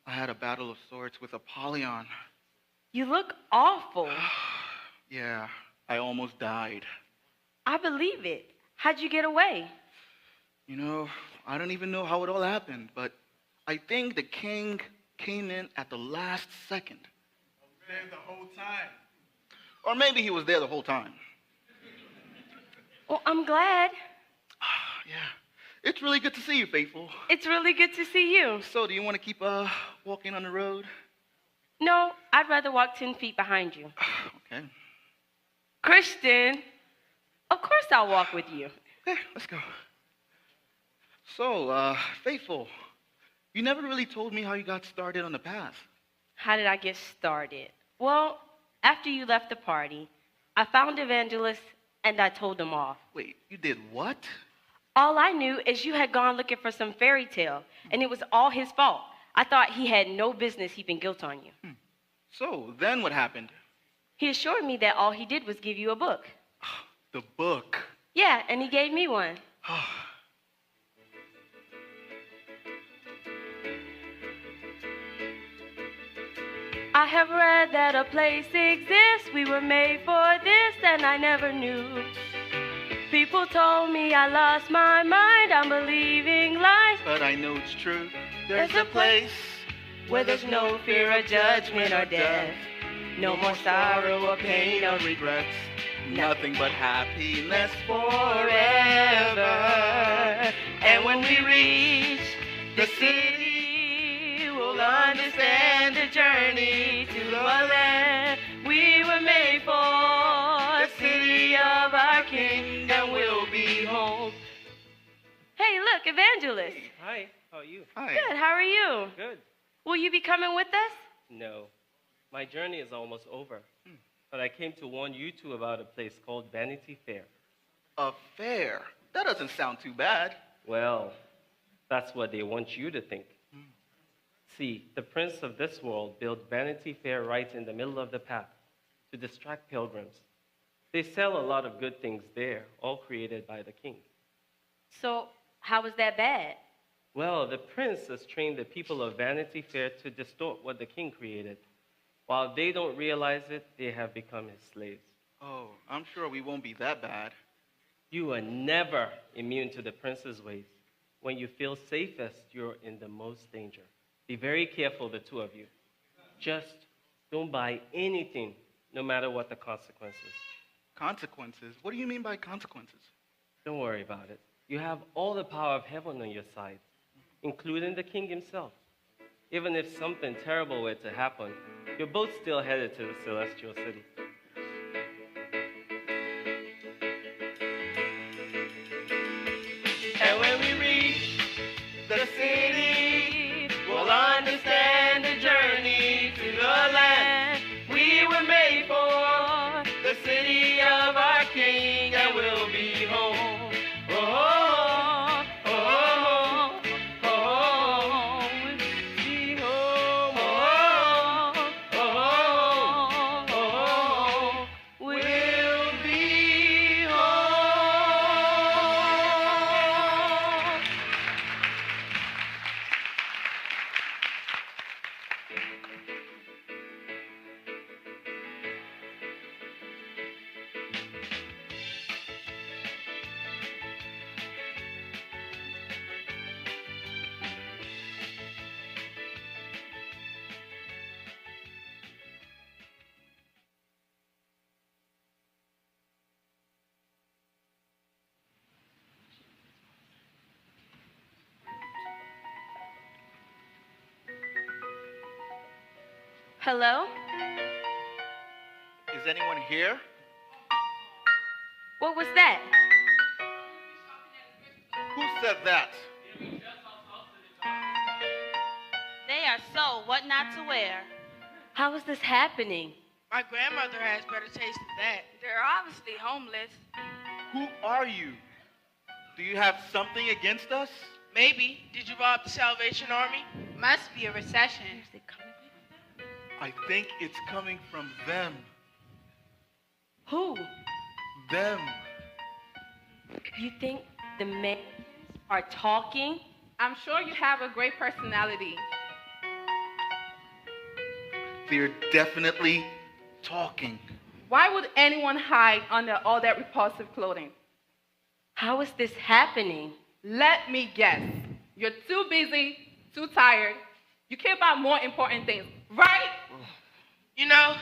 I had a battle of sorts with Apollyon. You look awful. Yeah, I almost died. I believe it. How'd you get away? You know, I don't even know how it all happened, but I think the king came in at the last second. I was there the whole time. Or maybe he was there the whole time. Well, I'm glad. Yeah. It's really good to see you, Faithful. It's really good to see you. So, do you want to keep walking on the road? No, I'd rather walk 10 feet behind you. Okay. Christian, of course I'll walk with you. Okay, let's go. So, Faithful, you never really told me how you got started on the path. How did I get started? Well, after you left the party, I found Evangelist and I told him off. Wait, you did what? All I knew is you had gone looking for some fairy tale, and it was all his fault. I thought he had no business heaping guilt on you. So, then what happened? He assured me that all he did was give you a book. The book. Yeah, and he gave me one. I have read that a place exists. We were made for this, and I never knew. People told me I lost my mind. I'm believing lies. But I know it's true. There's a place where there's no fear of judgment or death. No more sorrow or pain or regrets. Nothing but happiness Forever. And when we reach the city, we'll understand the journey to the land we were made for. The city of our King, and we'll be home. Hey, look, Evangelist. Hi, how are you? Hi. Good, how are you? Good. Will you be coming with us? No, my journey is almost over. But I came to warn you two about a place called Vanity Fair. A fair? That doesn't sound too bad. Well, that's what they want you to think. See, the prince of this world built Vanity Fair right in the middle of the path to distract pilgrims. They sell a lot of good things there, all created by the king. So, how was that bad? Well, the prince has trained the people of Vanity Fair to distort what the king created. While they don't realize it, they have become his slaves. Oh, I'm sure we won't be that bad. You are never immune to the prince's ways. When you feel safest, you're in the most danger. Be very careful, the two of you. Just don't buy anything, no matter what the consequences. Consequences? What do you mean by consequences? Don't worry about it. You have all the power of heaven on your side, including the king himself. Even if something terrible were to happen, you're both still headed to the celestial city. And when we reach the city, we'll understand the journey to the land we were made for, the city of our King, and we'll be home. Oh, oh, oh, oh, oh, we'll be home. Oh, oh, oh, oh, we'll be home. Hello? Is anyone here? What was that? Who said that? They are so what not to wear. How is this happening? My grandmother has better taste than that. They're obviously homeless. Who are you? Do you have something against us? Maybe. Did you rob the Salvation Army? Must be a recession. I think it's coming from them. Who? Them. You think the men are talking? I'm sure you have a great personality. They're definitely talking. Why would anyone hide under all that repulsive clothing? How is this happening? Let me guess. You're too busy, too tired. You care about more important things, right? You know,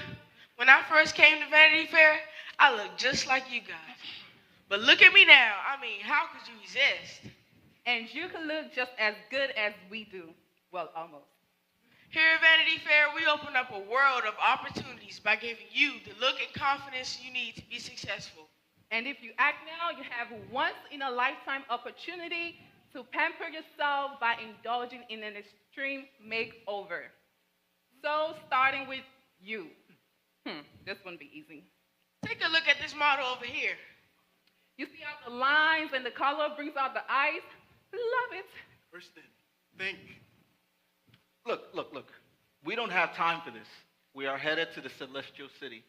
when I first came to Vanity Fair, I looked just like you guys. But look at me now. I mean, how could you resist? And you can look just as good as we do. Well, almost. Here at Vanity Fair, we open up a world of opportunities by giving you the look and confidence you need to be successful. And if you act now, you have once-in-a-lifetime opportunity to pamper yourself by indulging in an extreme makeover. So, starting with you. This wouldn't be easy. Take a look at this model over here. You see how the lines and the color brings out the eyes? Love it. Reston, think. Look. We don't have time for this. We are headed to the Celestial City.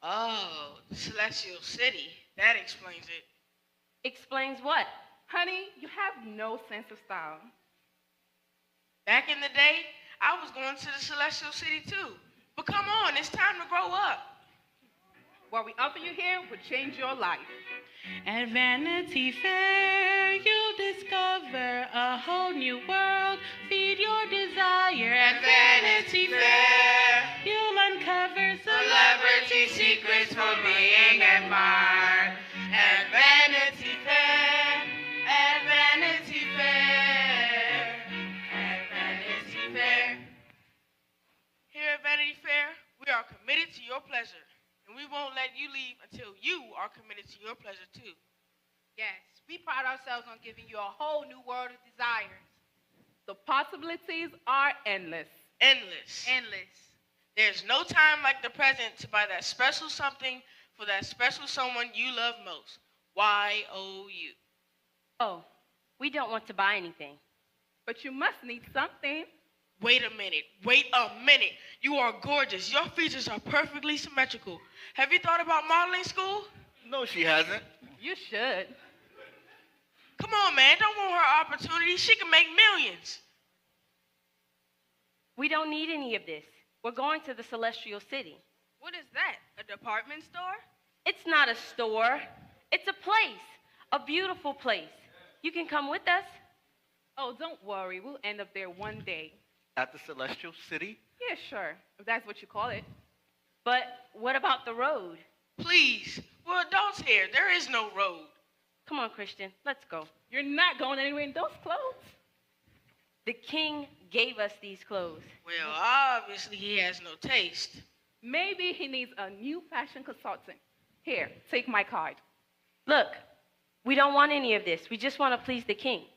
Oh, the Celestial City. That explains it. Explains what? Honey, you have no sense of style. Back in the day, I was going to the Celestial City too. But come on, it's time to grow up. What we offer you here will change your life. At Vanity Fair, you'll discover a whole new world. Feed your desire. At Vanity Fair, you'll uncover celebrity secrets for being admired. At Vanity Fair, at Vanity Fair, at Vanity Fair. Here at Vanity Fair, we are committed to your pleasure. And we won't let you leave until you are committed to your pleasure too. Yes, we pride ourselves on giving you a whole new world of desires. The possibilities are endless. Endless. There's no time like the present to buy that special something for that special someone you love most. Y-O-U. Oh, we don't want to buy anything. But you must need something. Wait a minute. You are gorgeous. Your features are perfectly symmetrical. Have you thought about modeling school? No, she hasn't. You should. Come on, man. Don't want her opportunity. She can make millions. We don't need any of this. We're going to the Celestial City. What is that? A department store? It's not a store. It's a place. A beautiful place. You can come with us. Oh, don't worry. We'll end up there one day. At the Celestial City? Yeah, sure. If that's what you call it. But what about the road? Please. We're adults here. There is no road. Come on, Christian. Let's go. You're not going anywhere in those clothes. The king gave us these clothes. Well, obviously he has no taste. Maybe he needs a new fashion consultant. Here, take my card. Look, we don't want any of this. We just want to please the king.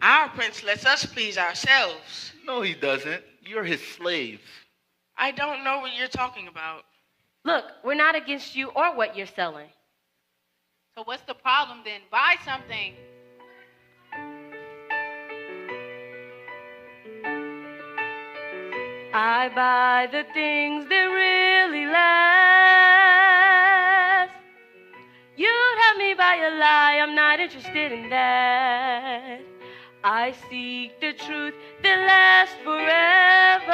Our prince lets us please ourselves. No, he doesn't. You're his slaves. I don't know what you're talking about. Look, we're not against you or what you're selling. So what's the problem then? Buy something. I buy the things that really last. You'd have me buy a lie, I'm not interested in that. I seek the truth that lasts forever.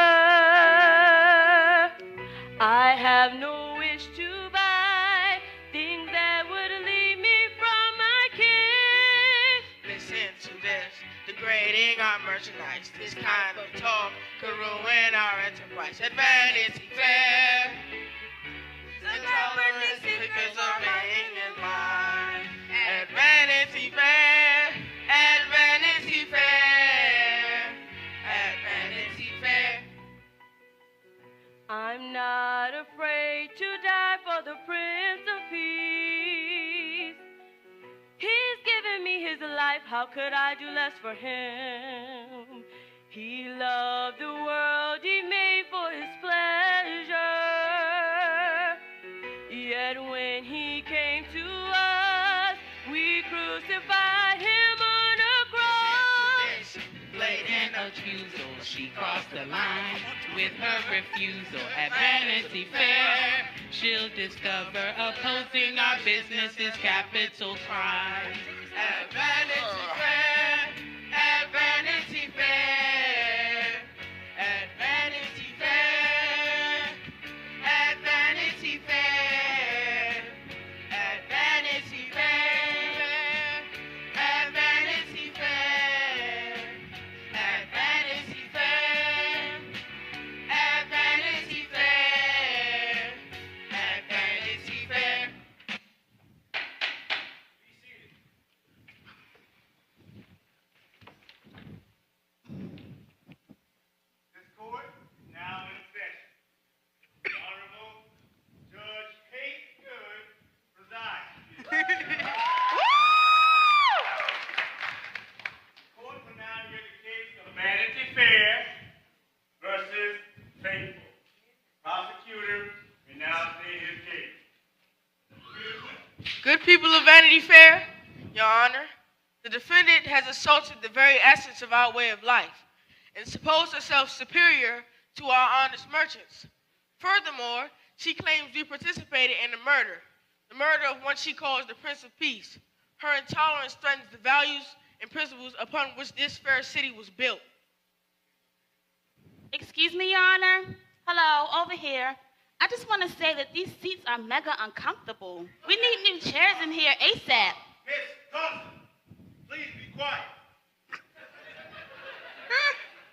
I have no wish to buy things that would lead me from my king. Listen to this, degrading our merchandise. This kind of talk could ruin our enterprise. At Vanity Fair, celebrity secrets are being admired. At Vanity Fair, at Vanity Fair, at Vanity Fair. I'm not afraid to die for the Prince of Peace. He's given me his life, how could I do less for him? He loved the world he made for his pleasure. Yet when he came to us, we crucified him on a cross. Blatant accusal, she crossed the line with her refusal. At Vanity Fair, she'll discover opposing our business is capital crime. At Vanity Fair, at Vanity Vanity Fair, Your Honor, the defendant has assaulted the very essence of our way of life and supposed herself superior to our honest merchants. Furthermore, she claims we participated in the murder of one she calls the Prince of Peace. Her intolerance threatens the values and principles upon which this fair city was built. Excuse me, Your Honor. Hello, over here. I just want to say that these seats are mega uncomfortable. We need new chairs in here ASAP. Miss Thompson, please be quiet.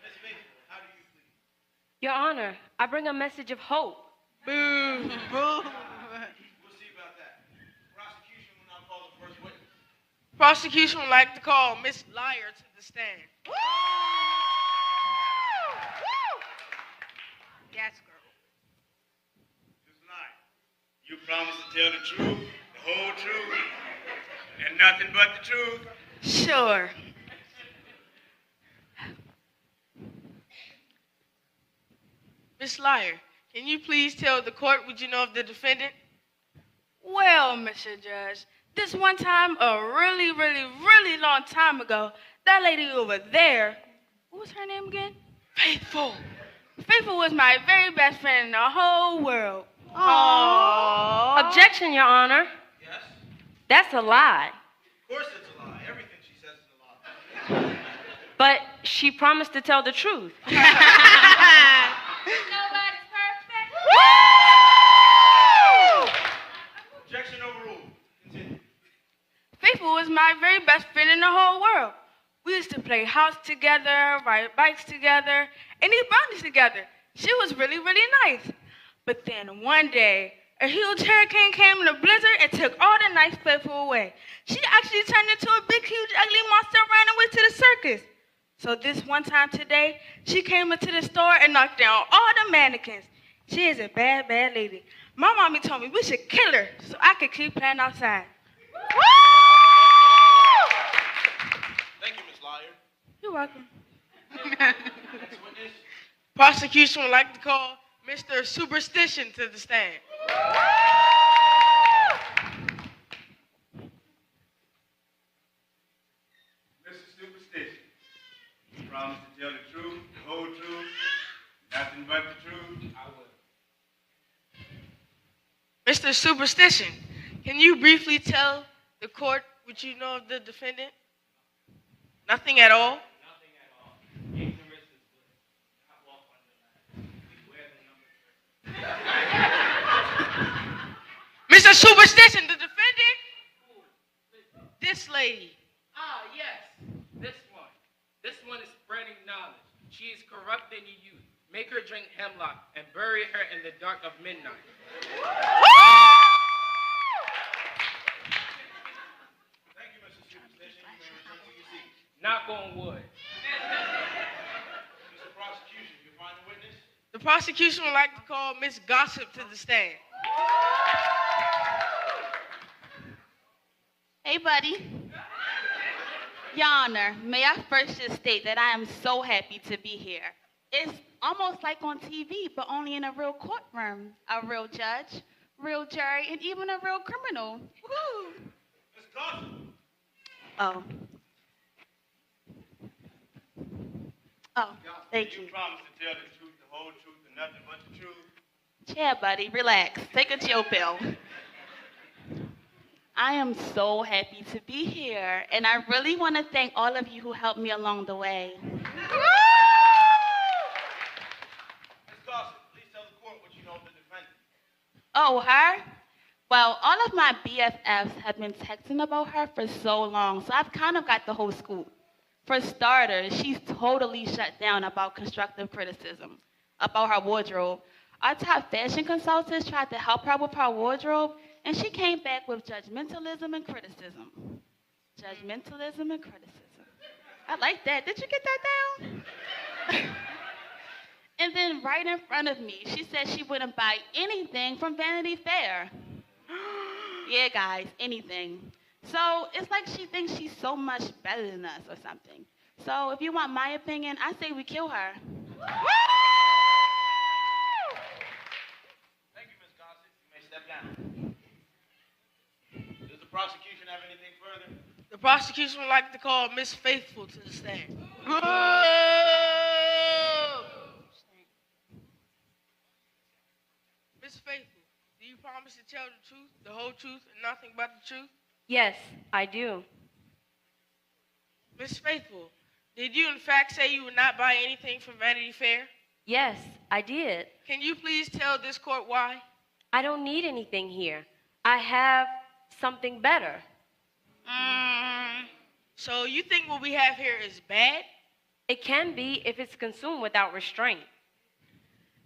Miss Maple, how do you plead? Your Honor, I bring a message of hope. Boo. We'll see about that. Prosecution will now call the first witness. Prosecution would like to call Miss Liar to the stand. Yes, girl. Miss Liar, you promise to tell the truth, the whole truth, and nothing but the truth? Sure. Miss Liar, can you please tell the court what you know of the defendant? Well, Mr. Judge, this one time, a really, really, really long time ago, that lady over there, what was her name again? Faithful. Faithful was my very best friend in the whole world. Aww. Objection, Your Honor. Yes? That's a lie. Of course it's a lie. Everything she says is a lie. But she promised to tell the truth. Nobody's perfect. Objection overruled. Continue. Faithful was my very best friend in the whole world. We used to play house together, ride bikes together, and eat brownies together. She was really, really nice. But then one day, a huge hurricane came in a blizzard and took all the nice Faithful away. She actually turned into a big, huge, ugly monster and ran away to the circus. So this one time today, she came into the store and knocked down all the mannequins. She is a bad, bad lady. My mommy told me we should kill her so I could keep playing outside. Thank you, Miss Liar. You're welcome. Next witness. Prosecution would like to call Mr. Superstition to the stand. Mr. Superstition, you promise to tell the truth, the whole truth, nothing but the truth? I will. Mr. Superstition, can you briefly tell the court what you know of the defendant? Nothing at all? Nothing at all. Ignorance is bliss. I walk on the line. Beware the number. Mr. Superstition, the defendant? This lady. Ah, yes, this one. This one is spreading knowledge. She is corrupting the youth. Make her drink hemlock and bury her in the dark of midnight. Thank you, Mr. Superstition. You may return to your seat. Knock on wood. Mr. Prosecution, your final witness? The prosecution would like to call Miss Gossip to the stand. Hey, buddy. Your Honor, may I first just state that I am so happy to be here. It's almost like on TV, but only in a real courtroom. A real judge, real jury, and even a real criminal. Woo! Miss Gossip. Oh. Oh, thank you. You promise to tell the truth, the whole truth, and nothing but the truth? Chair, buddy, relax. Take a chill pill. I am so happy to be here, and I really want to thank all of you who helped me along the way. Miss Gossip, please tell the court what you know of the defendant. Oh, her? Well, all of my BFFs have been texting about her for so long, so I've kind of got the whole scoop. For starters, she's totally shut down about constructive criticism, about her wardrobe. Our top fashion consultants tried to help her with her wardrobe, and she came back with judgmentalism and criticism. Judgmentalism and criticism. I like that. Did you get that down? And then right in front of me, she said she wouldn't buy anything from Vanity Fair. Yeah, guys, anything. So it's like she thinks she's so much better than us or something. So if you want my opinion, I say we kill her. Thank you, Miss Gossip. You may step down. Does the prosecution have anything further? The prosecution would like to call Miss Faithful to the stand. Miss Faithful, do you promise to tell the truth, the whole truth, and nothing but the truth? Yes, I do. Miss Faithful, did you in fact say you would not buy anything from Vanity Fair? Yes, I did. Can you please tell this court why? I don't need anything here. I have something better. So you think what we have here is bad? It can be if it's consumed without restraint.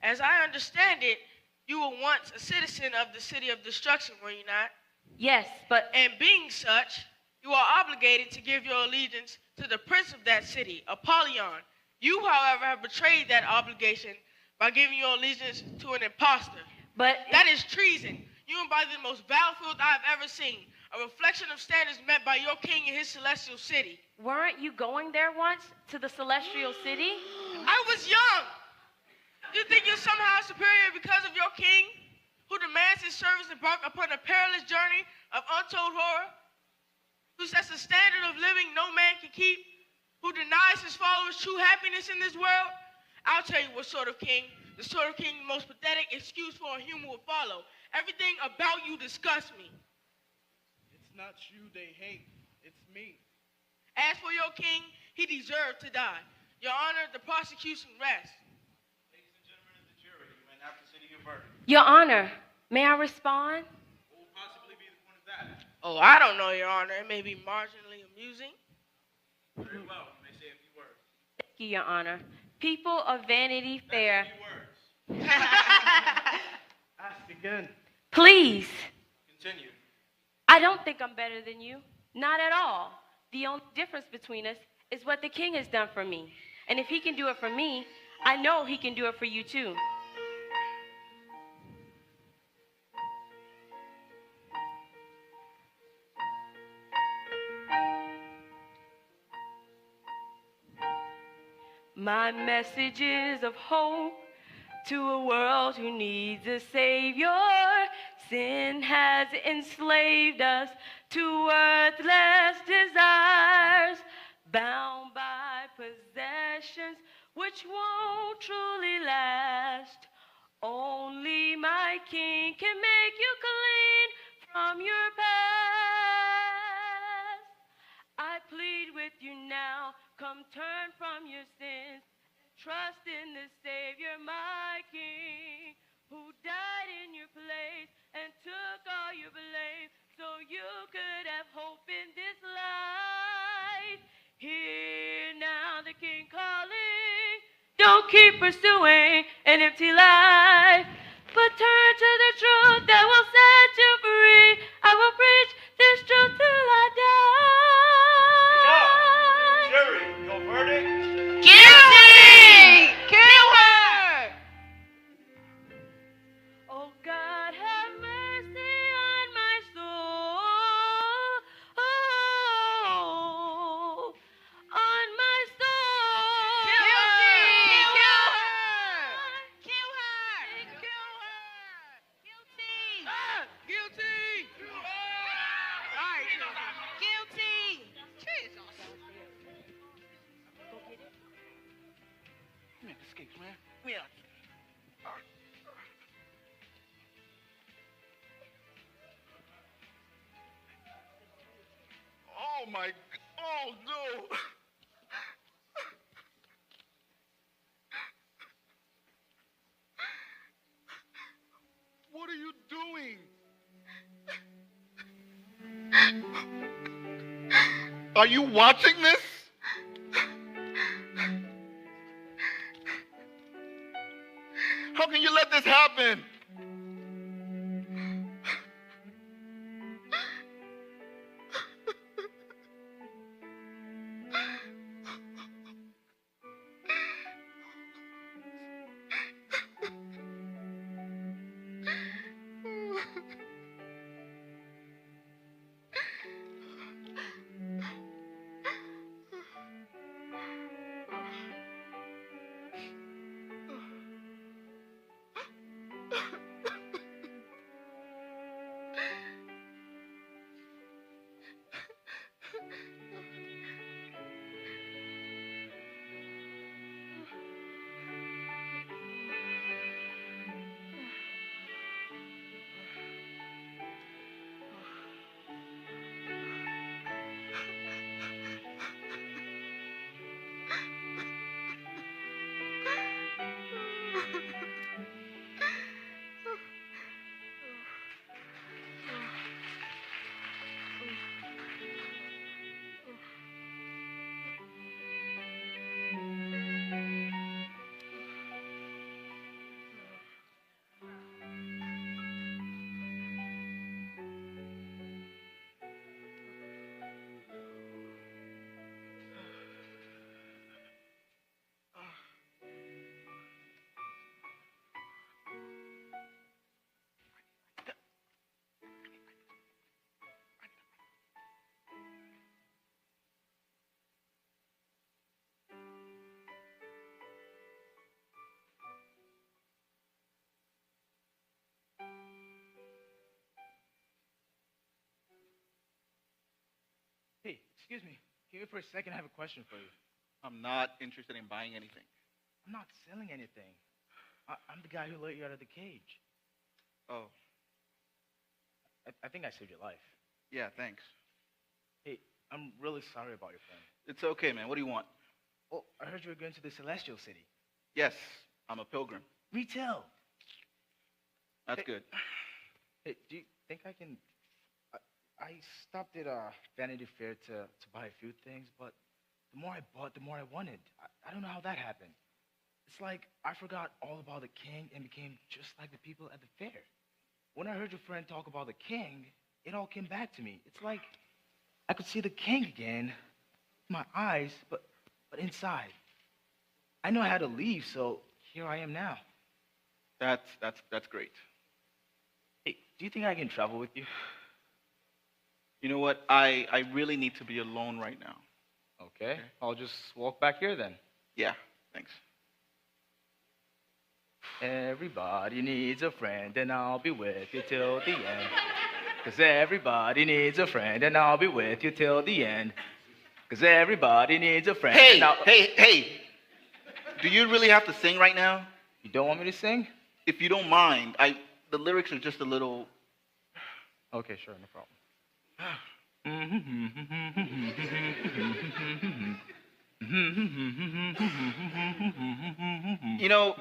As I understand it, you were once a citizen of the city of destruction, were you not? Yes, but... And being such, you are obligated to give your allegiance to the prince of that city, Apollyon. You, however, have betrayed that obligation by giving your allegiance to an impostor. But... That is treason. You embody the most vile filth I have ever seen. A reflection of standards met by your king in his celestial city. Weren't you going there once, to the celestial city? I was young. You think you're somehow superior because of your king, who demands his servants embark upon a perilous journey of untold horror, who sets a standard of living no man can keep, who denies his followers true happiness in this world? I'll tell you what sort of king. The sort of king the most pathetic excuse for a human would follow. Everything about you disgusts me. It's not you they hate, it's me. As for your king, he deserved to die. Your Honor, the prosecution rests. Ladies and gentlemen of the jury, you may now consider your verdict. Your Honor, may I respond? What will possibly be the point of that? Oh, I don't know, Your Honor. It may be marginally amusing. Very well, you may say a few words. Thank you, Your Honor. People of Vanity Fair. Ask again. Please. Continue. I don't think I'm better than you. Not at all. The only difference between us is what the king has done for me. And if he can do it for me, I know he can do it for you too. My message is of hope to a world who needs a savior. Sin has enslaved us to worthless desires, bound by possessions which won't truly last. Only my king can make you clean from your past. I plead with you now, come turn from your sins. Trust in the Savior, my King, who died in your place and took all your blame so you could have hope in this life. Hear now the King calling. Don't keep pursuing an empty life, but turn to the truth that will set you free. I will preach this truth till I die. Jury, your verdict? Guilty! Kill her! Oh God, have mercy on my soul. Oh, on my soul. Guilty! Kill her! Kill her! Kill her! Guilty! Guilty! All right, guilty! Jesus. Man, escapes, man. Yeah. Oh my, oh no. What are you doing? Are you watching this? How can you let this happen? Excuse me. Give me for a second. I have a question for you. I'm not interested in buying anything. I'm not selling anything. I'm the guy who let you out of the cage. Oh, I think I saved your life. yeah, thanks. Hey, I'm really sorry about your friend. It's okay, man. What do you want? Oh, I heard you were going to the Celestial City. Yes, I'm a pilgrim. Me too. That's good. Hey, do you think I can... I stopped at Vanity Fair to buy a few things, but the more I bought, the more I wanted. I don't know how that happened. It's like I forgot all about the king and became just like the people at the fair. When I heard your friend talk about the king, it all came back to me. It's like I could see the king again with my eyes, but inside. I know I had to leave, so here I am now. That's great. Hey, do you think I can travel with you? You know what? I really need to be alone right now. Okay, I'll just walk back here then. Yeah, thanks. Everybody needs a friend, and I'll be with you till the end. 'Cause everybody needs a friend, and I'll be with you till the end. 'Cause everybody needs a friend. Hey, and hey! Do you really have to sing right now? You don't want me to sing? If you don't mind, the lyrics are just a little... Okay, sure, no problem. You know,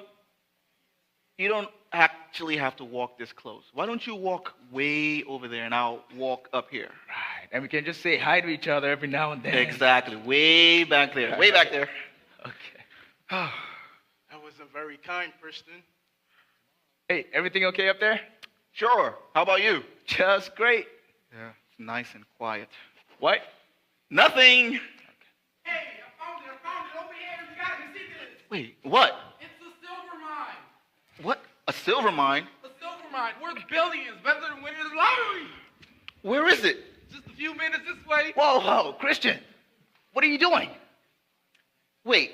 you don't actually have to walk this close. Why don't you walk way over there and I'll walk up here? Right, and we can just say hi to each other every now and then. Exactly, way back there, way back there. Okay. That wasn't very kind, Preston. Hey, everything okay up there? Sure. How about you? Just great. Yeah, it's nice and quiet. What? Nothing. Hey, I found it over here. You gotta see this. Wait, what? It's a silver mine. What? A silver mine? A silver mine worth billions, better than winning the lottery. Where is it? Just a few minutes this way. Whoa, Christian. What are you doing? Wait,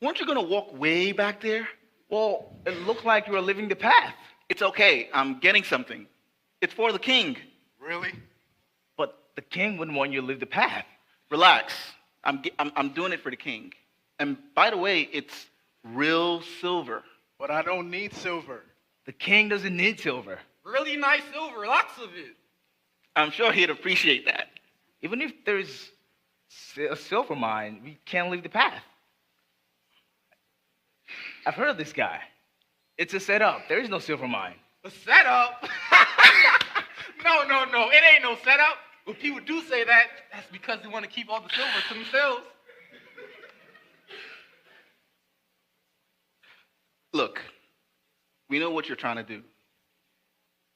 weren't you gonna walk way back there? Well, it looked like you were leaving the path. It's okay, I'm getting something. It's for the king. Really? But the king wouldn't want you to leave the path. Relax. I'm doing it for the king. And by the way, it's real silver. But I don't need silver. The king doesn't need silver. Really nice silver, lots of it. I'm sure he'd appreciate that. Even if there's a silver mine, we can't leave the path. I've heard of this guy. It's a setup. There is no silver mine. A setup? No. It ain't no setup. When people do say that, that's because they want to keep all the silver to themselves. Look, we know what you're trying to do.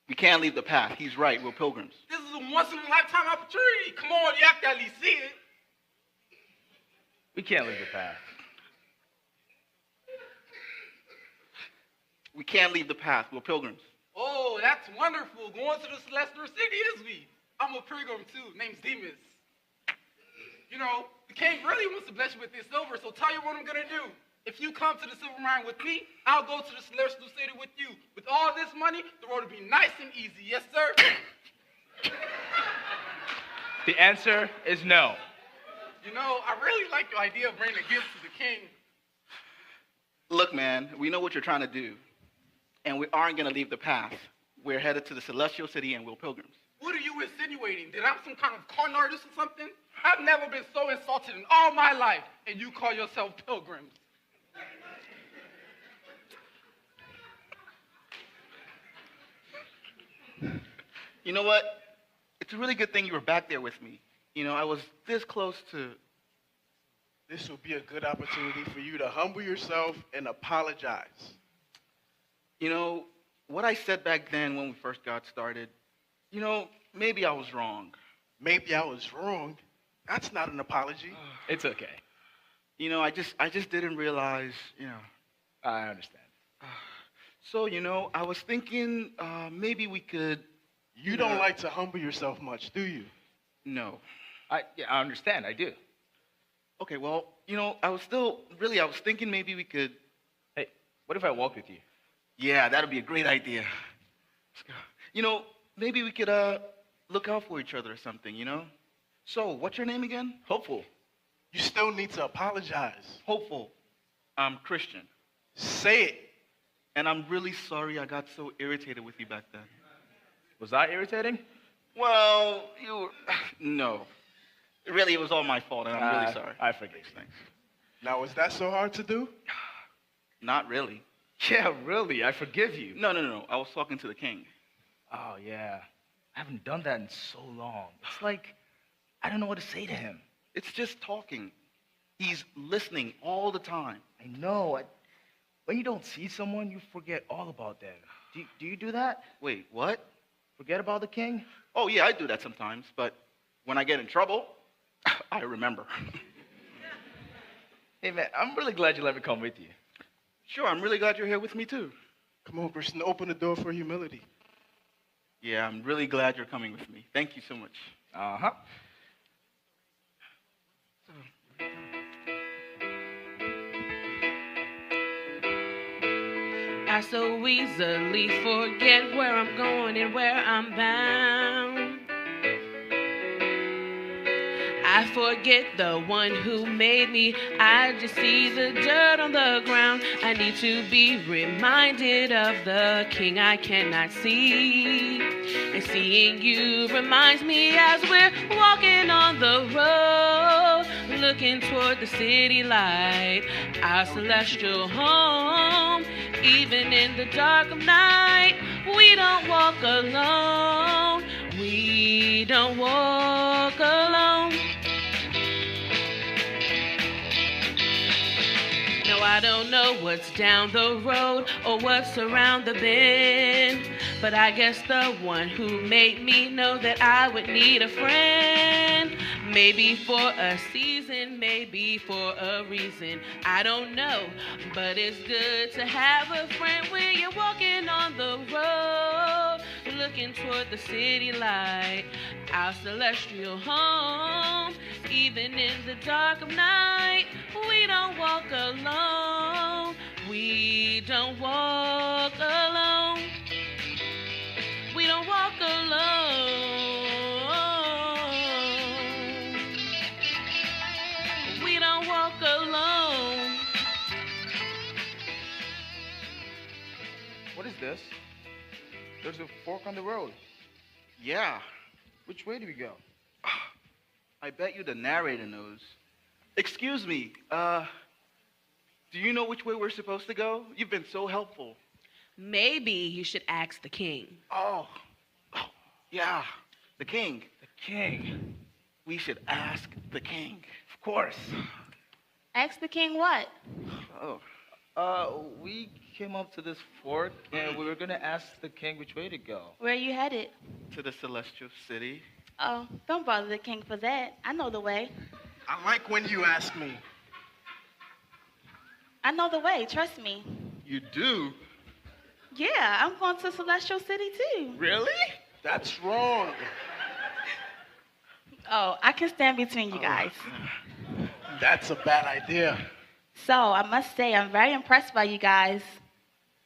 We can't leave the path. He's right. We're pilgrims. This is a once-in-a-lifetime opportunity. Come on, you have to at least see it. We can't leave the path. We can't leave the path. We're pilgrims. Oh, that's wonderful. Going to the Celestial City is we. I'm a pilgrim too, name's Demas. You know, the king really wants to bless you with this silver, so tell you what I'm gonna do. If you come to the silver mine with me, I'll go to the Celestial City with you. With all this money, the road will be nice and easy. Yes, sir? The answer is no. You know, I really like your idea of bringing a gift to the king. Look, man, we know what you're trying to do. And we aren't going to leave the path. We're headed to the Celestial City and we're pilgrims. What are you insinuating? That I'm some kind of con artist or something? I've never been so insulted in all my life, and you call yourself pilgrims. You know what? It's a really good thing you were back there with me. You know, I was this close to... This would be a good opportunity for you to humble yourself and apologize. You know, what I said back then when we first got started, you know, maybe I was wrong. Maybe I was wrong? That's not an apology. It's okay. You know, I just didn't realize, you know. I understand. So, you know, I was thinking maybe we could... You don't like to humble yourself much, do you? No. I understand. I do. Okay, well, you know, I was thinking maybe we could... Hey, what if I walk with you? Yeah, that'd be a great idea. You know, maybe we could look out for each other or something, you know? So, what's your name again? Hopeful. You still need to apologize. Hopeful. I'm Christian. Say it. And I'm really sorry I got so irritated with you back then. Was I irritating? Well, you were... No. Really, it was all my fault, and I'm really sorry. I forgive you. Thanks. Now, is that so hard to do? Not really. Yeah, really. I forgive you. No. I was talking to the king. Oh, yeah. I haven't done that in so long. It's like, I don't know what to say to him. It's just talking. He's listening all the time. I know. When you don't see someone, you forget all about them. Do you do that? Wait, what? Forget about the king? Oh, yeah, I do that sometimes, but when I get in trouble, I remember. Hey, man, I'm really glad you let me come with you. Sure, I'm really glad you're here with me, too. Come on, Christian, open the door for humility. Yeah, I'm really glad you're coming with me. Thank you so much. Uh-huh. I so easily forget where I'm going and where I'm bound. I forget the one who made me. I just see the dirt on the ground. I need to be reminded of the king I cannot see. And seeing you reminds me as we're walking on the road, looking toward the city light, our celestial home. Even in the dark of night, we don't walk alone. We don't walk alone. No, I don't know what's down the road or what's around the bend, but I guess the one who made me know that I would need a friend. Maybe for a season, maybe for a reason, I don't know. But it's good to have a friend when you're walking on the road, looking toward the city light, our celestial home. Even in the dark of night, we don't walk alone. We don't walk alone. We don't walk alone. We don't walk alone. What is this? There's a fork on the road. Yeah. Which way do we go? I bet you the narrator knows. Excuse me, do you know which way we're supposed to go? You've been so helpful. Maybe you should ask the king. Oh, yeah, the king. The king. We should ask the king. Of course. Ask the king what? Oh. We came up to this fork, and we were going to ask the king which way to go. Where are you headed? To the celestial city. Oh, don't bother the king for that. I know the way. I like when you ask me. I know the way, trust me. You do? Yeah, I'm going to Celestial City too. Really? That's wrong. Oh, I can stand between you guys. That's a bad idea. So, I must say, I'm very impressed by you guys.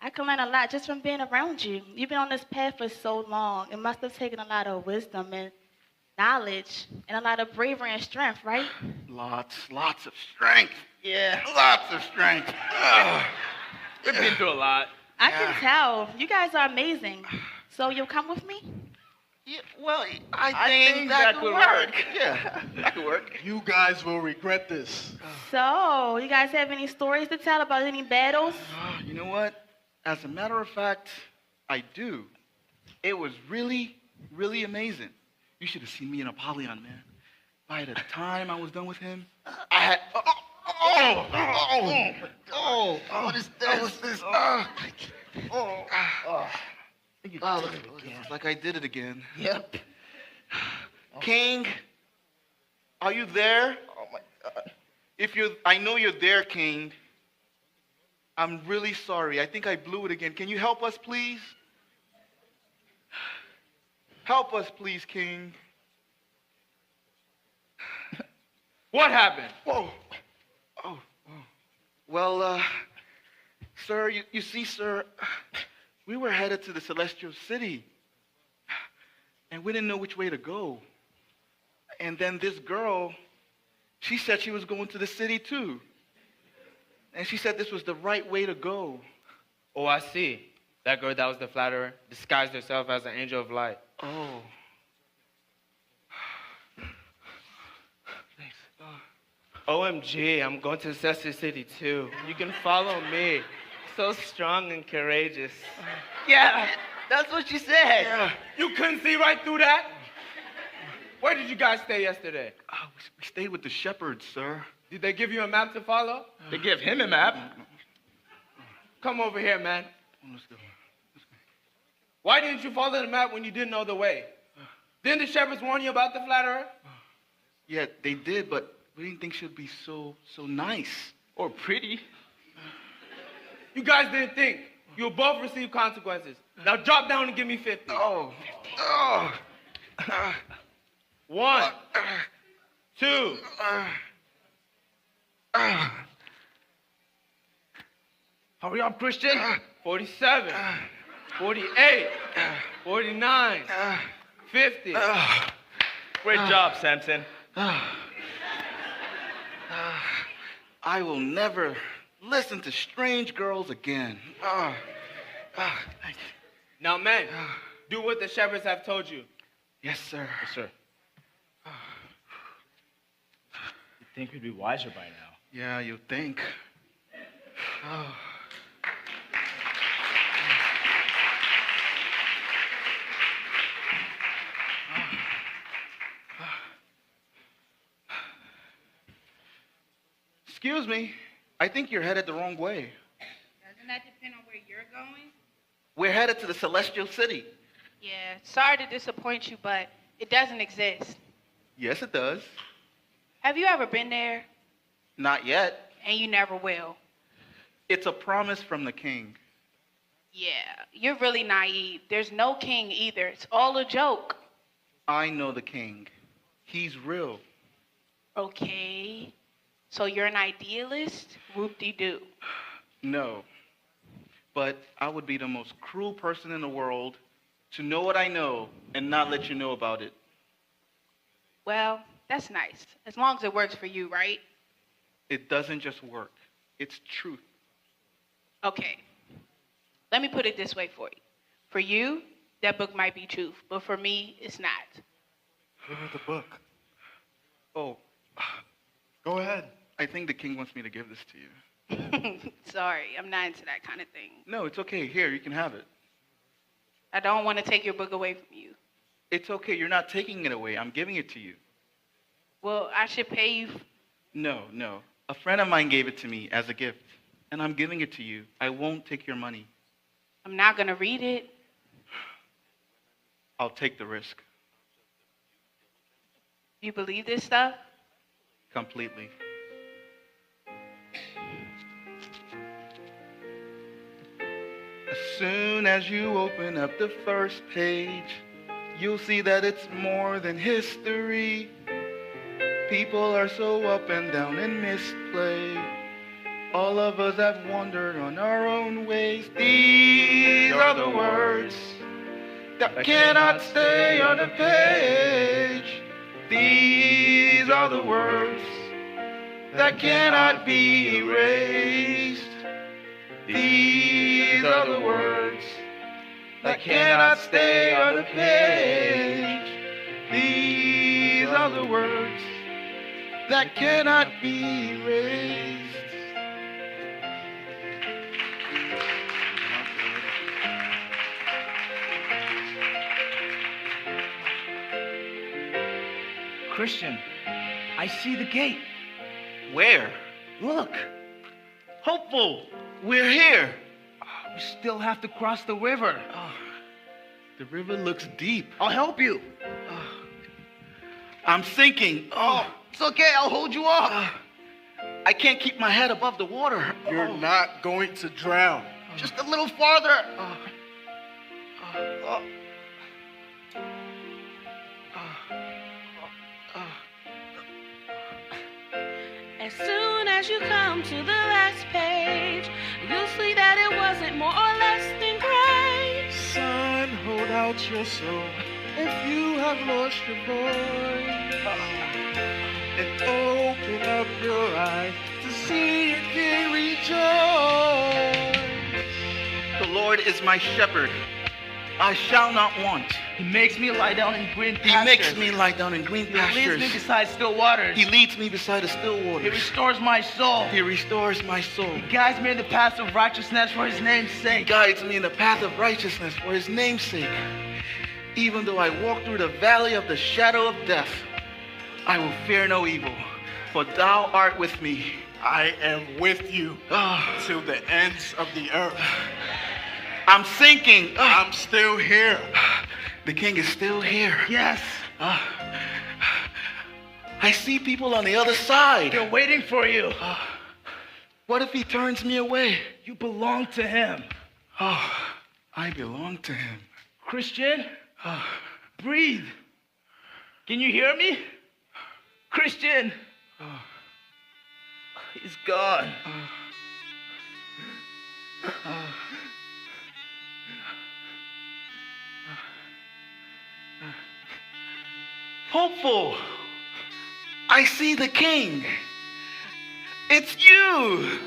I can learn a lot just from being around you. You've been on this path for so long. It must have taken a lot of wisdom and knowledge and a lot of bravery and strength, right? Lots of strength. Yeah. Lots of strength. We've been through a lot. I can tell. You guys are amazing. So you'll come with me? Yeah, well, I think that could work. Yeah, that could work. You guys will regret this. So, you guys have any stories to tell about any battles? You know what? As a matter of fact, I do. It was really, really amazing. You should have seen me in Apollyon, man. By the time I was done with him, I had... What is this? What's this? It's like I did it again. Yep. King, are you there? Oh my God. I know you're there, King. I'm really sorry. I think I blew it again. Can you help us, please? Help us, please, King. What happened? Whoa. Oh. Well, sir, you see, sir, we were headed to the Celestial City, and we didn't know which way to go. And then this girl, she said she was going to the city too. And she said this was the right way to go. Oh, I see. That girl that was the flatterer disguised herself as an angel of light. Oh. OMG, I'm going to Sesame City too. You can follow me. So strong and courageous. Yeah, that's what she said. Yeah. You couldn't see right through that? Where did you guys stay yesterday? We stayed with the shepherds, sir. Did they give you a map to follow? They give him a map. Come over here, man. Let's go. Why didn't you follow the map when you didn't know the way? Didn't the shepherds warn you about the flatterer? Yeah, they did, but we didn't think she'd be so nice. Or pretty. You guys didn't think. You'll both receive consequences. Now drop down and give me 50. Oh. 1, 2. Hurry up, Christian. 47. 48. 49. 50. Great job, Samson. I will never listen to strange girls again. Now, men, do what the shepherds have told you. Yes, sir. Yes, sir. You'd think we'd be wiser by now. Yeah, you think. Excuse me. I think you're headed the wrong way. Doesn't that depend on where you're going? We're headed to the celestial city. Yeah, sorry to disappoint you, but it doesn't exist. Yes, it does. Have you ever been there? Not yet. And you never will. It's a promise from the king. Yeah, you're really naive. There's no king either. It's all a joke. I know the king. He's real. Okay. So you're an idealist? Whoop-de-doo. No. But I would be the most cruel person in the world to know what I know and not let you know about it. Well, that's nice. As long as it works for you, right? It doesn't just work. It's truth. Okay. Let me put it this way for you. For you, that book might be truth, but for me, it's not. Give her the book. Oh, go ahead. I think the king wants me to give this to you. Sorry, I'm not into that kind of thing. No, it's okay. Here, you can have it. I don't want to take your book away from you. It's okay. You're not taking it away. I'm giving it to you. Well, I should pay you. No. A friend of mine gave it to me as a gift, and I'm giving it to you. I won't take your money. I'm not going to read it. I'll take the risk. You believe this stuff? Completely. As soon as you open up the first page, you'll see that it's more than history. People are so up and down and misplay. All of us have wandered on our own ways. These are the words that cannot stay on the page. These are the words that cannot be erased. These are the words that cannot stay on the page. These are the words that cannot be erased. Christian, I see the gate. Where? Look. Hopeful, we're here. We still have to cross the river. The river looks deep. I'll help you. I'm sinking. It's okay. I'll hold you up. I can't keep my head above the water. You're not going to drown. Just a little farther. As soon as you come to the last page, you'll see that it wasn't more or less than grace. Son, hold out your soul. If you have lost your voice, and open up your eyes to see your King rejoice. The Lord is my shepherd. I shall not want. He makes me lie down in green pastures. He makes me lie down in green pastures. He leads me beside still waters. He leads me beside the still waters. He restores my soul. He restores my soul. He guides me in the path of righteousness for his name's sake. He guides me in the path of righteousness for his name's sake. Even though I walk through the valley of the shadow of death, I will fear no evil, for thou art with me. I am with you till the ends of the earth. I'm sinking. I'm still here. The King is still here. Yes. I see people on the other side. They're waiting for you. What if he turns me away? You belong to him. Oh, I belong to him. Christian, breathe. Can you hear me? Christian. He's gone. Hopeful, I see the King. It's you.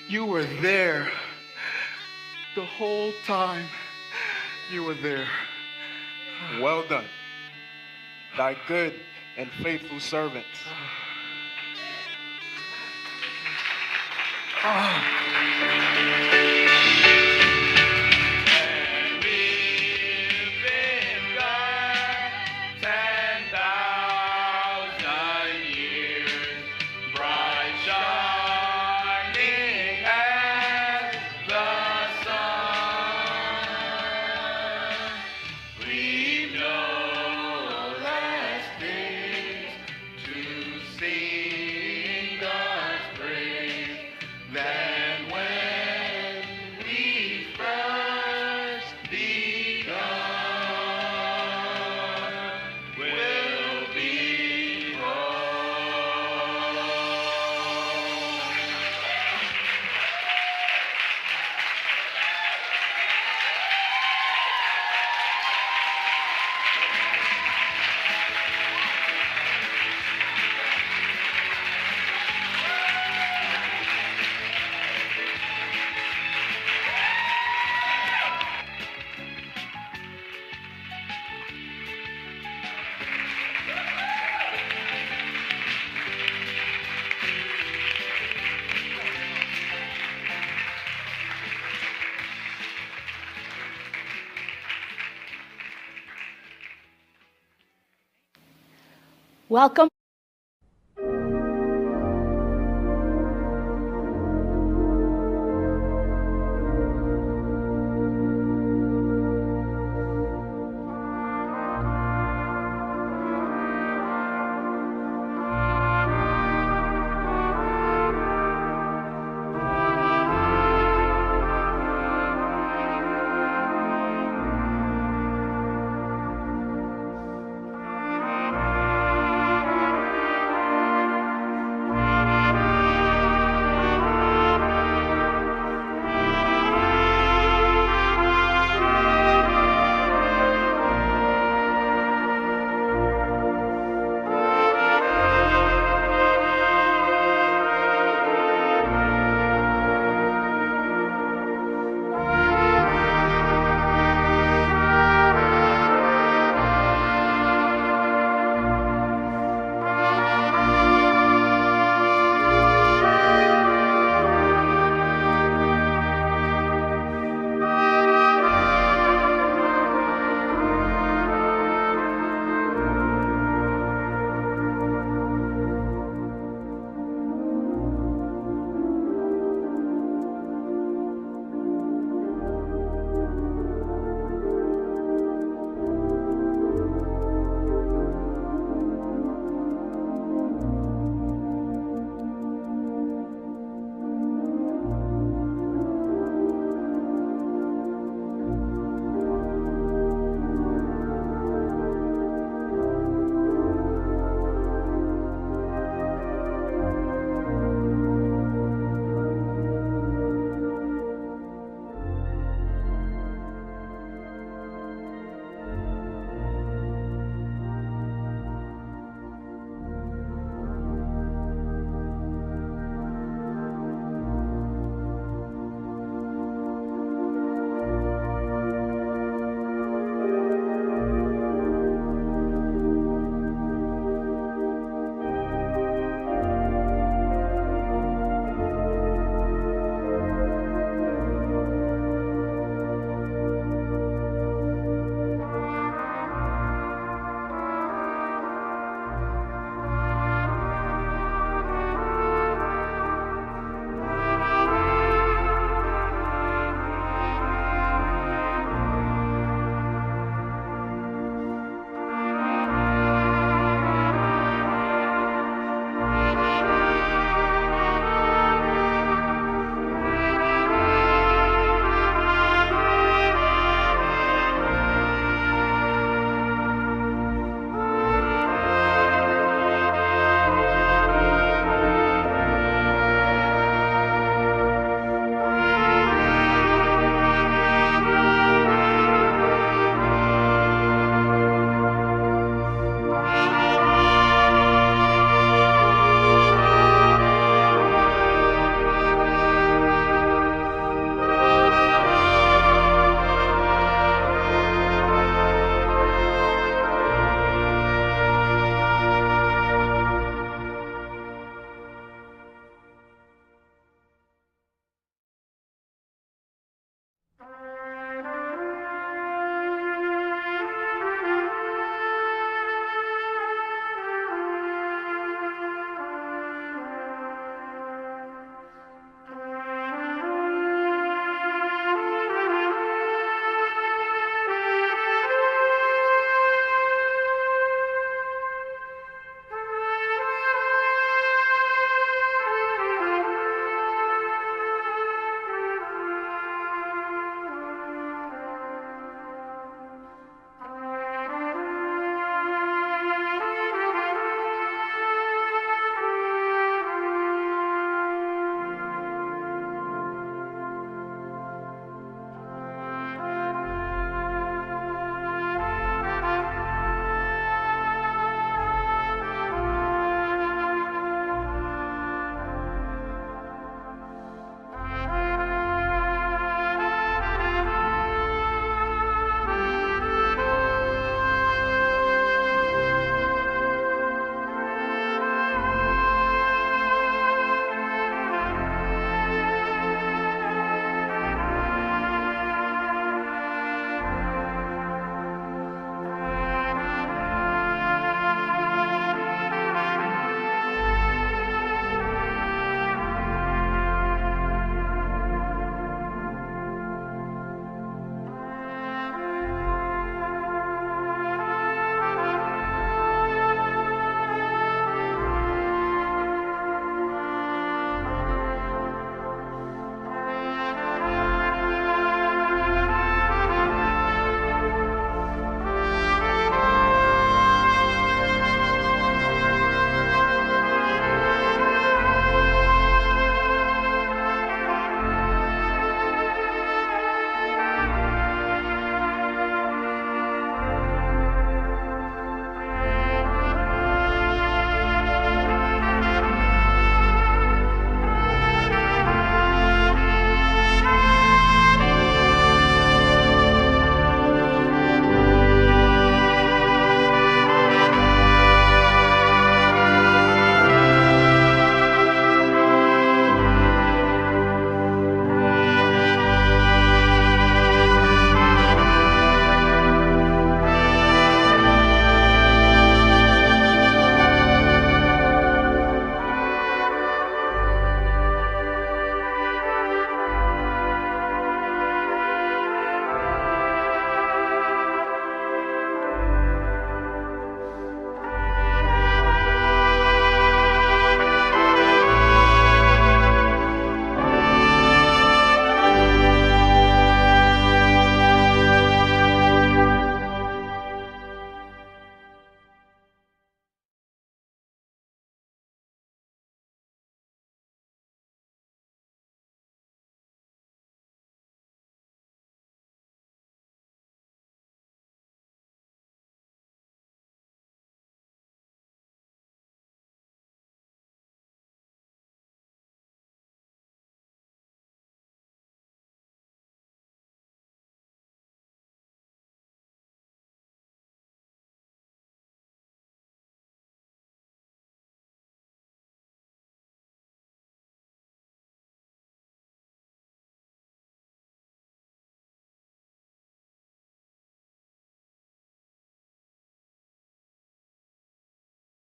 You were there the whole time. You were there. Well done, thy good and faithful servant. Welcome.